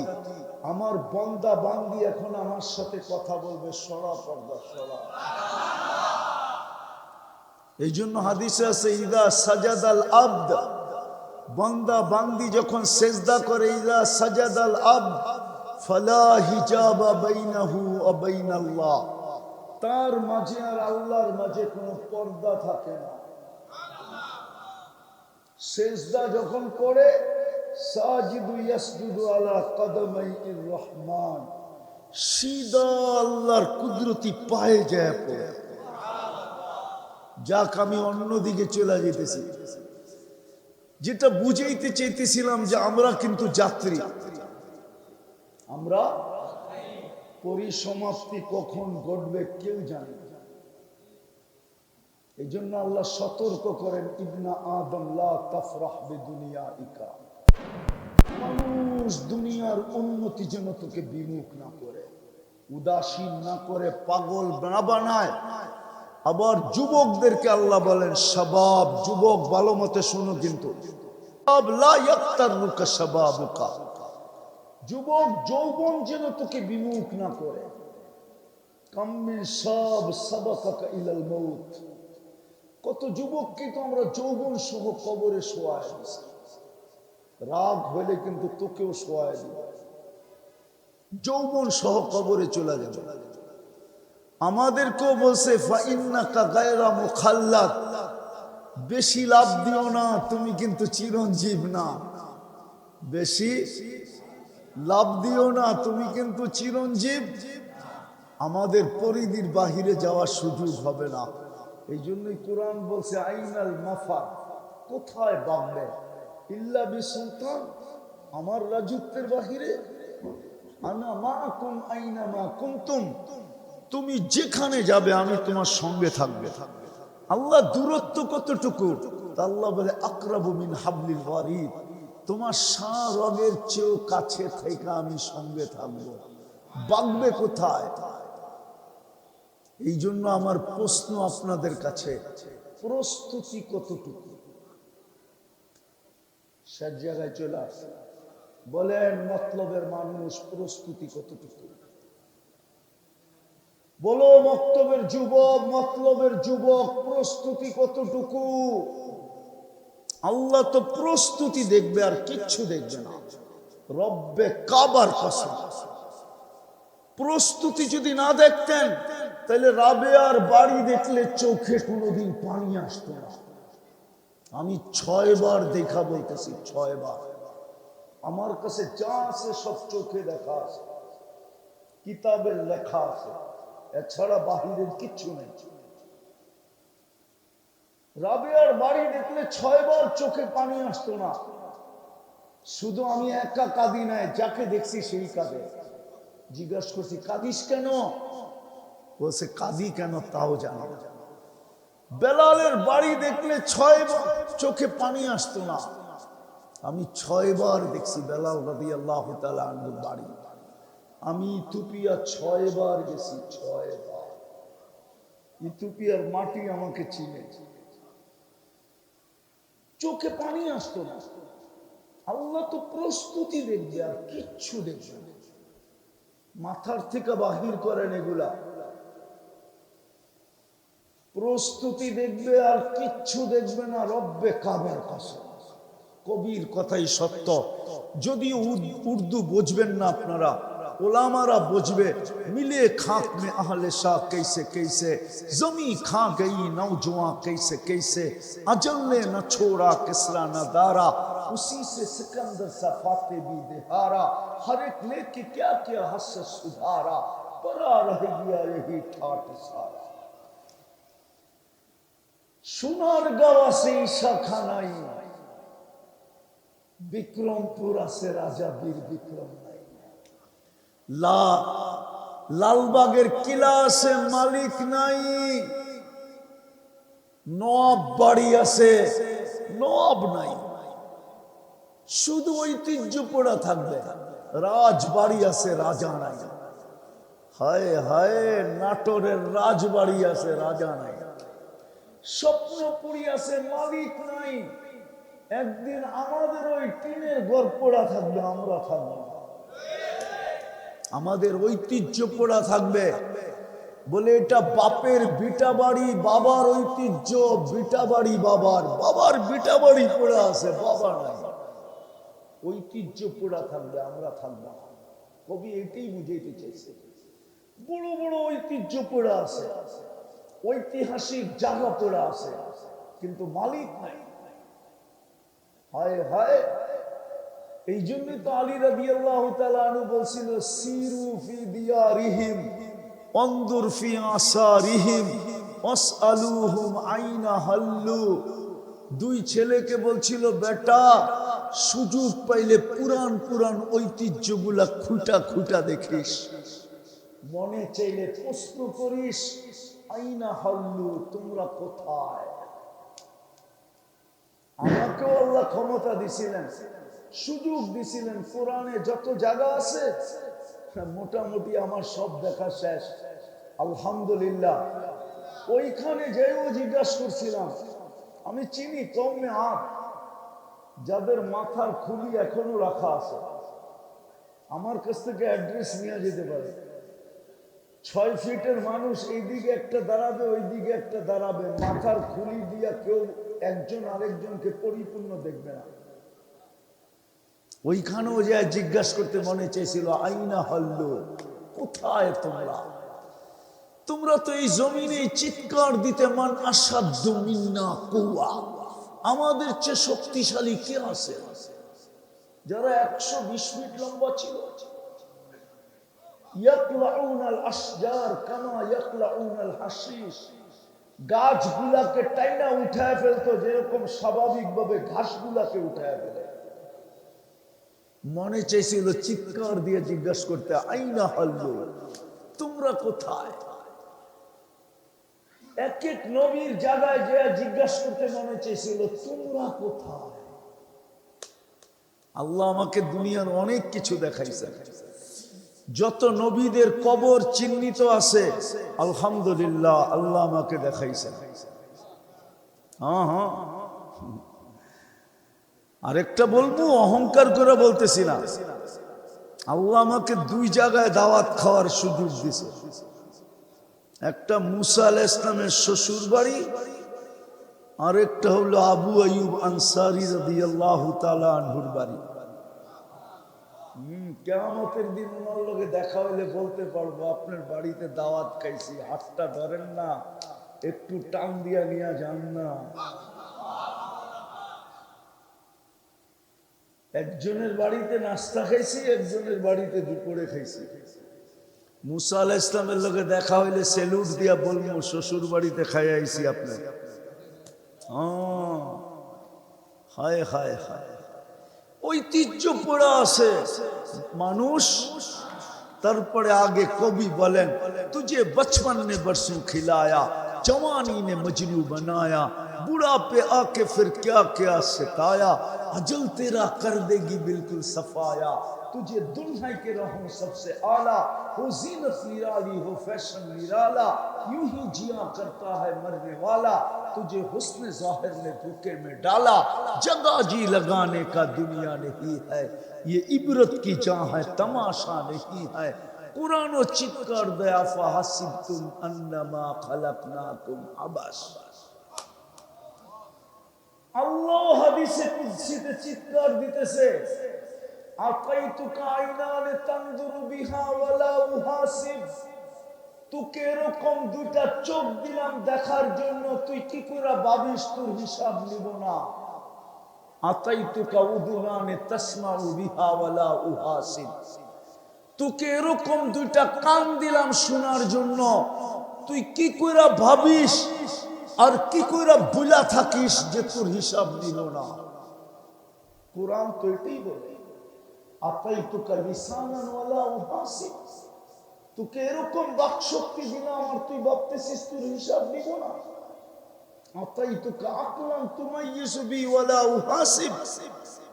আমার বান্দা বান্দি এখন আমার সাথে কথা বলবে, সরা পর্দা, সরা। এই জন্য হাদিসে আছে, ইদা সাজাদাল আবদ, বান্দা বান্দি যখন সেজদা করে, ইদা সাজাদাল আবদ ফালা হিজাবা বাইনাহু ওয়া বাইনাল্লাহ, তার মাঝে আর আল্লাহর মাঝে কোনো পর্দা থাকে না। সেজদা যখন করে, সাজিদু ইয়াসজুদু আলা কদমাইর রহমান, সিধা আল্লাহর কুদরতি পায়ে যায় পড়ে। যাক, আমি অন্যদিকে চলে যেতেছি। যেটা বুঝাইতে চাইতেছিলাম যে আমরা কিন্তু যাত্রী, আমরা পরিসমাপ্তি কখন ঘটবে কেউ জানে না। এই জন্য আল্লাহ সতর্ক করেন, ইবনা আদম লা তাফরাহ বিদুনিয়াইকা, মানুষ দুনিয়ার উন্নতি যেন তোকে বিমুখ না করে, উদাসীন না করে, পাগল না বানায়। আবার যুবকদেরকে আল্লাহ বলেন শাবাব, যুবক ভালো মতে শোনো কিন্তু, লা ইয়াক্তারুকা শাবাবুকা, যুবক যৌবন যেন তোকে বিমুখ না করে। কাম্মিন শাব সাবাকাকা ইলাল মাউত, কত যুবককে তো আমরা যৌবন সহ কবরে শোয়ায় দিছি, রাগ হলে কিন্তু তোকেও শোয়ায় দিবে, যৌবন সহ কবরে চলে যাবে। আমাদেরকেও বলছে ফাইন্নাকা গায়রা মুখাল্লাদ, বেশি লাভ দিও না, তুমি কিন্তু চিরঞ্জীব না। বেশি লাভ দিও না, তুমি কিন্তু চিরঞ্জীব। আমাদের পরিধির বাহিরে যাওয়ার সুযোগ হবে না। এই জন্যই কোরআন বলছে আইনাল মাফার, কোথায় বাগবে, ইল্লা বিসুলতান, আমার রাজত্বের বাহিরে। আনা মাআকুম আইনামা কুনতুম, তুমি যেখানে যাবে আমি তোমার সঙ্গে থাকবে। আল্লাহ দূরত্ব কতটুকু? আল্লাহ বলে আকরাবু মিন হাবলিল ওয়ারিদ, তোমার শাহরগের চেয়েও কাছে থেকে আমি সঙ্গে থাকবো। বাগবে কোথায়? এই জন্য আমার প্রশ্ন আপনাদের কাছে, প্রস্তুতি কতটুকু? সব জায়গায় চলে আসে, বলেন মতলবের মানুষ প্রস্তুতি কতটুকু? বলো মক্তবের যুবক, মতলবের যুবক, প্রস্তুতি কতটুকু? আল্লাহ তো প্রস্তুতি দেখবে আর কিচ্ছু দেখবে না। রব্বে কাবার কসম, প্রস্তুতি যদি না দেখতেন তাহলে রাবেয়ার বাড়ি দেখলে চোখে কোনোদিন পানি আসতো না। আমি 6 বার দেখা বলতেছি, 6 বার। আমার কাছে যা আছে সব চোখে দেখা আছে, কিতাবের লেখা আছে, এছাড়া বাহিরের কিচ্ছু নেই। রাবেয়ার বাড়ি দেখলে 6 বার চোখে পানি আসতো না। শুধু আমি একা কাঁদি নাই, যাকে দেখছি সেই কাঁদে। জিজ্ঞাসা করছি কাঁদিস কেন? বলছে কাঁদি কেন তাও জানো। বেলালের বাড়ি দেখলে 6 বার চোখে পানি আসতো না। আমি 6 বার দেখছি বেলাল রাদিয়াল্লাহু তাআলা আনহুর বাড়ি। আমি ইথিওপিয়া 6 বার গেছি, 6 বার। ইথিওপিয়ার মাটি আমাকে চিনে। চোখে পানি আসতো না। আল্লাহ তো প্রস্তুতি দেখবে আর কিচ্ছু দেখবে না। মাথার থেকে বাহির করেন এগুলা। প্রস্তুতি দেখবে আর কিচ্ছু দেখবে না, রব্বে কাবার কাছে। কবির কথাই সত্য। যদিও উর্দু বুঝবেন না আপনারা, ওলামারা বুঝবে। মিলে খাক মে আহলে শাহ कैसे कैसे, जमी खा गई नौजवान कैसे कैसे, अजल ने न छोड़ा किसरा न दारा, उसी से सिकंदर सा फाते भी दिहारा, हर एक लेके क्या क्या हस सुधारा, परा रह गया यही ठाट सारा। সোনার গাঁও আছে শাখা নাই, বিক্রমপুর আছে রাজা বীর বিক্রম নাই। লালবাগের কিলা আছে মালিক নাই, নবাব বাড়ি আছে নবাব নাই। শুধু ঐতিহ্য পড়া থাকবে, রাজবাড়ি আছে রাজা নাই। হায় হায়, নাটোরের রাজবাড়ি আছে রাজা নাই। স্বপ্নপুরী আছে মালিক নাই। একদিন আমাদের ওই টিনের ঘর পড়া থাকবে, আমরা থাকবো না। আমাদের ঐতিহ্য পড়া থাকবে, বলে এটা বাপের বিটা বাড়ি, বাবার ঐতিহ্য, বিটা বাড়ি বাবার, বাবার বিটা বাড়ি পড়া আছে, বাবা নাই। ঐতিহ্য পড়া থাকবে, আমরা থাকবো না। কবি এটাই বুঝাইতে চাইছে। বড় বড় ঐতিহ্য পড়া আছে, ঐতিহাসিক জায়গা পড়া আছে, কিন্তু মালিক নাই। হায় হায়, এই জন্যই তো আলী রাদিয়াল্লাহু তাআলা আনহু বলছিল, সিরু ফি দিয়ারিহিম ওয়ানজুর ফি আসারিহিম ওয়াসআলুহুম আইনা হাল্লু। দুই ছেলেকে বলছিল, বেটা সুযোগ পাইলে পুরান পুরান ঐতিহ্যগুলা খুঁটা খুঁটা দেখিস, মনে চাইলে প্রশ্ন করিস, আইনা হাল্লু, তোমরা কোথায়। আমাকেও আল্লাহ ক্ষমতা দিছিলেন, সুযোগ দিছিলেন। কোরআনে যত জায়গা আছে মোটামুটি আমার সব দেখা শেষ, আলহামদুলিল্লাহ। ওইখানে যেও জিজ্ঞাসা করছিলাম, আমি চিনি কমে আট যাদের মাথার খুলি এখনো রাখা আছে, আমার কাছ থেকে অ্যাড্রেস নিয়ে যেতে পারে। 6 ফিটের মানুষ এইদিকে একটা দাঁড়াবে, ওইদিকে একটা দাঁড়াবে, মাথার খুলি দিয়া কেউ একজন আরেকজনকে পরিপূর্ণ দেখবে না। ওইখানেও যে জিজ্ঞাসা করতে মনে চেয়েছিল, আইনা হল্লু, কোথায় তোমরা। তোমরা তো এই জমিনে চিৎকার দিতে, মান আসাধ্য মিন্না কুওয়া, আমাদের চেয়ে শক্তিশালী কে আছে। যারা 120 ফিট লম্বা ছিল, ইয়াকলাউনাল আশজার কামা ইয়াকলাউনাল হাশিশ, গাছগুলাকে টাইনা উঠায় ফেলতো যেরকম স্বাভাবিকভাবে ঘাসগুলাকে উঠায় ফেলে। মনে চাইছিল চিৎকার দিয়ে জিজ্ঞাসা করতে, আইনা হল্লু, তোমরা কোথায়। এক এক নবীর জায়গায় যে জিজ্ঞাসা করতে মনে চাইছিল, তোমরা কোথায়। আল্লাহ আমাকে দুনিয়ার অনেক কিছু দেখাইছে। যত নবীদের কবর চিহ্নিত আছে, আলহামদুলিল্লাহ, আল্লাহ আমাকে দেখাইছে। হ্যাঁ হ্যাঁ, আরেকটা বলবো, অহংকার করে বলতেছি না, আল্লাহ আমাকে 2 জায়গায় দাওয়াত খাওয়ার সুযোগ দিছে। একটা মুসা আলাইহিস সালামের শ্বশুর বাড়ি, আর একটা হলো আবু আইয়ুব আনসারী রাদিয়াল্লাহু তাআলা আনহুর বাড়ি। কিয়ামতের দিন ওনার লগে দেখা হইলে বলতে পারবো, আপনার বাড়িতে দাওয়াত খাইছি, হাতটা ধরেন না, একটু টান দিয়া নিয়ে যান না। একজনের বাড়িতে নাস্তা খাইছি, একজনের বাড়িতে দুপুরে খাইছি। মুসা আলাইহিস সালামের লগে দেখা হইলে সেলুট দিয়া বলবো, শ্বশুর বাড়িতে খাই আইছি আপনার। হায় হায় হায়, ঐতিহ্য পড়া আছে মানুষ। তারপরে আগে কবি বলেন, তুঝে बचपन ने बरसों खिलाया, जवानी ने मजनू बनाया, बुढ़ा पे आके फिर क्या क्या सिखाया, अजल तेरा कर देगी बिल्कुल सफाया, तुझे दुल्हन के रहूं सबसे आला, हो जीनत निराली हो फैशन निराला, यूं ही जिया करता है मरने वाला, तुझे हुस्न जाहिर ने धोखे में डाला, जगह जी लगाने का दुनिया नहीं है, ये इबरत की जहाँ है तमाशा नहीं है, কুরআনও চিৎকার দেয়, আফাহাসিবতুম আন্নামা খালাকনাকুম আবাস। আল্লাহ হাদিসে কুদসিতে চিৎকার দিতেছে, আকাইতুকা আইনান তানজুরু বিহা ওয়ালা উহাসিব, তোকে এরকম দুইটা চোখ দিলাম দেখার জন্য, তুই কি করে ভাবিস তোর হিসাব নিব না? আতাইতুকা উদুনান তাসমাউ বিহা ওয়ালা উহাসিব, তোকে এরকম দুইটা কান দিলাম শোনার জন্য, তুই কি কইরা ভাবিস আর কি কইরা ভুলা থাকিস যে তোর হিসাব নিব না? কোরআন তো এটাই বলে, আতাইতুকা লিসানান ওয়ালা উহাসিব, তোকে এরকম বাকশক্তি দিলাম আর তুই ভাবতেছিস তোর হিসাব নিব না? আতাইতুকা আকলান তুমাইয়িসু বি ওয়ালা উহাসিব,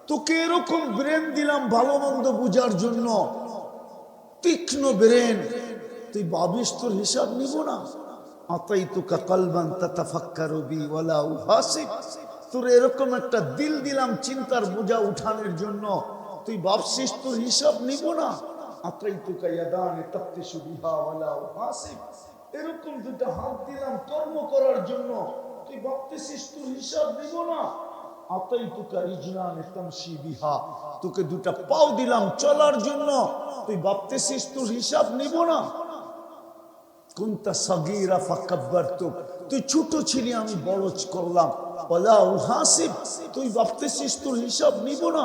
তোকে এরকম ব্রেন দিলাম ভালো মন্দ বুঝার জন্য, তীক্ষ্ণ ব্রেন, তুই ভাবিস তোর হিসাব নিব না? আতাইতুকা কলবান তাতাফাক্কারু বি ওয়ালা উহাসিব, তোর এরকম একটা দিল দিলাম চিন্তার বোঝা উঠানোর জন্য, তুই ভাবছিস তোর হিসাব নিব না? আতাইতুকা ইয়াদান তাফতিশু বিহা ওয়ালা উহাসিব, এরকম দুটো হাত দিলাম কর্ম করার জন্য, তুই ভাবতেছিস তোর হিসাব নিব না? আতাইতুকা রিজলান তামশি বিহা, তোকে দুটো পাও দিলাম চলার জন্য, তুই ভাবতেছিস তোর হিসাব নিব না? কুনতা সাগীরা ফাকাব্বারতুক, তুই ছোট ছিলি আমি বড় করলাম, ওয়ালা উহাসিব, তুই ভাবতেছিস তোর হিসাব নিব না?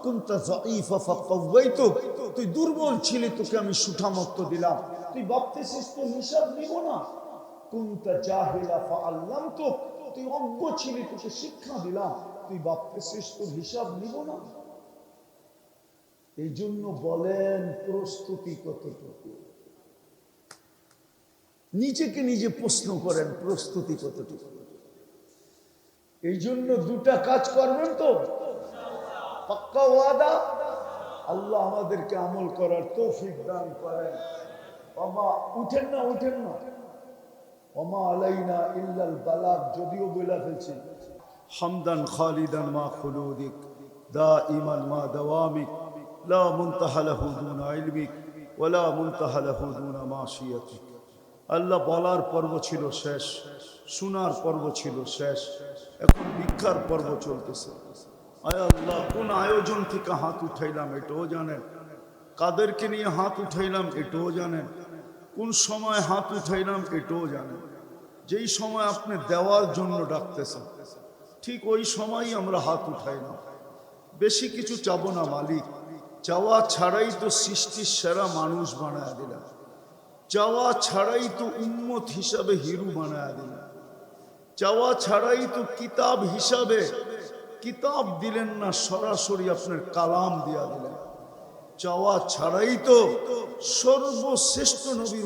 কুনতা যায়ীফা ফাকাওয়াইতুক, তুই দুর্বল ছিলি তোকে আমি সুঠামত্ব দিলাম, তুই ভাবতেছিস তোর হিসাব নিব না? কুনতা জাহিলা ফাআল্লামতুক, তুই অজ্ঞ ছিলি তোকে শিক্ষা দিলাম, তুই ভাবতেছিস তোর হিসাব নিব না? এই জন্য বলেন প্রস্তুতি কতটুকু? নিজেকে নিজে প্রশ্ন করেন প্রস্তুতি কতটুকু? এই জন্য দুটা কাজ করবেন তো, পাক্কা ওয়াদা। আল্লাহ আমাদেরকে আমল করার তৌফিক দান করেন। ওমা উঠেন না, উঠেন না। ওমা আলাইনা ইল্লাল বালাগ, যদিও বলে ফেলছি। হামদান খালিদান মা খুলুদিক, দাইমান মা দাওয়ামিক, লা মুনতাহা লাহু দুনা ইলমিক ওয়ালা মুনতাহা লাহু দুনা মাশিয়াতিক। আল্লাহ বলার পর্ব ছিল শেষ, শোনার পর্ব ছিল শেষ, এখন ভিক্ষার পর্ব চলতেছে। আয় আল্লাহ, কোন আয়োজন থেকে হাত উঠাইলাম এটাও জানেন, কাদেরকে নিয়ে হাত উঠাইলাম এটাও জানেন, কোন সময় হাত উঠাইলাম এটাও জানেন। যেই সময় আপনি দেওয়ার জন্য ডাকতেছেন ঠিক ওই সময়ই আমরা হাত উঠাইলাম। বেশি কিছু চাবো না মালিক, চাওয়া ছাড়াই তো সৃষ্টির সেরা মানুষ বানায় দিলেন, চাওয়া ছাড়াই তো উম্মত হিসাবে হিরু বানায় দিলেন, চাওয়া ছাড়াই তো কিতাব হিসাবে কিতাব দিলেন না, সরাসরি আপনার কালাম দিয়া দিলেন। চাওয়া ছাড়াই তো সর্বশ্রেষ্ঠ নবীর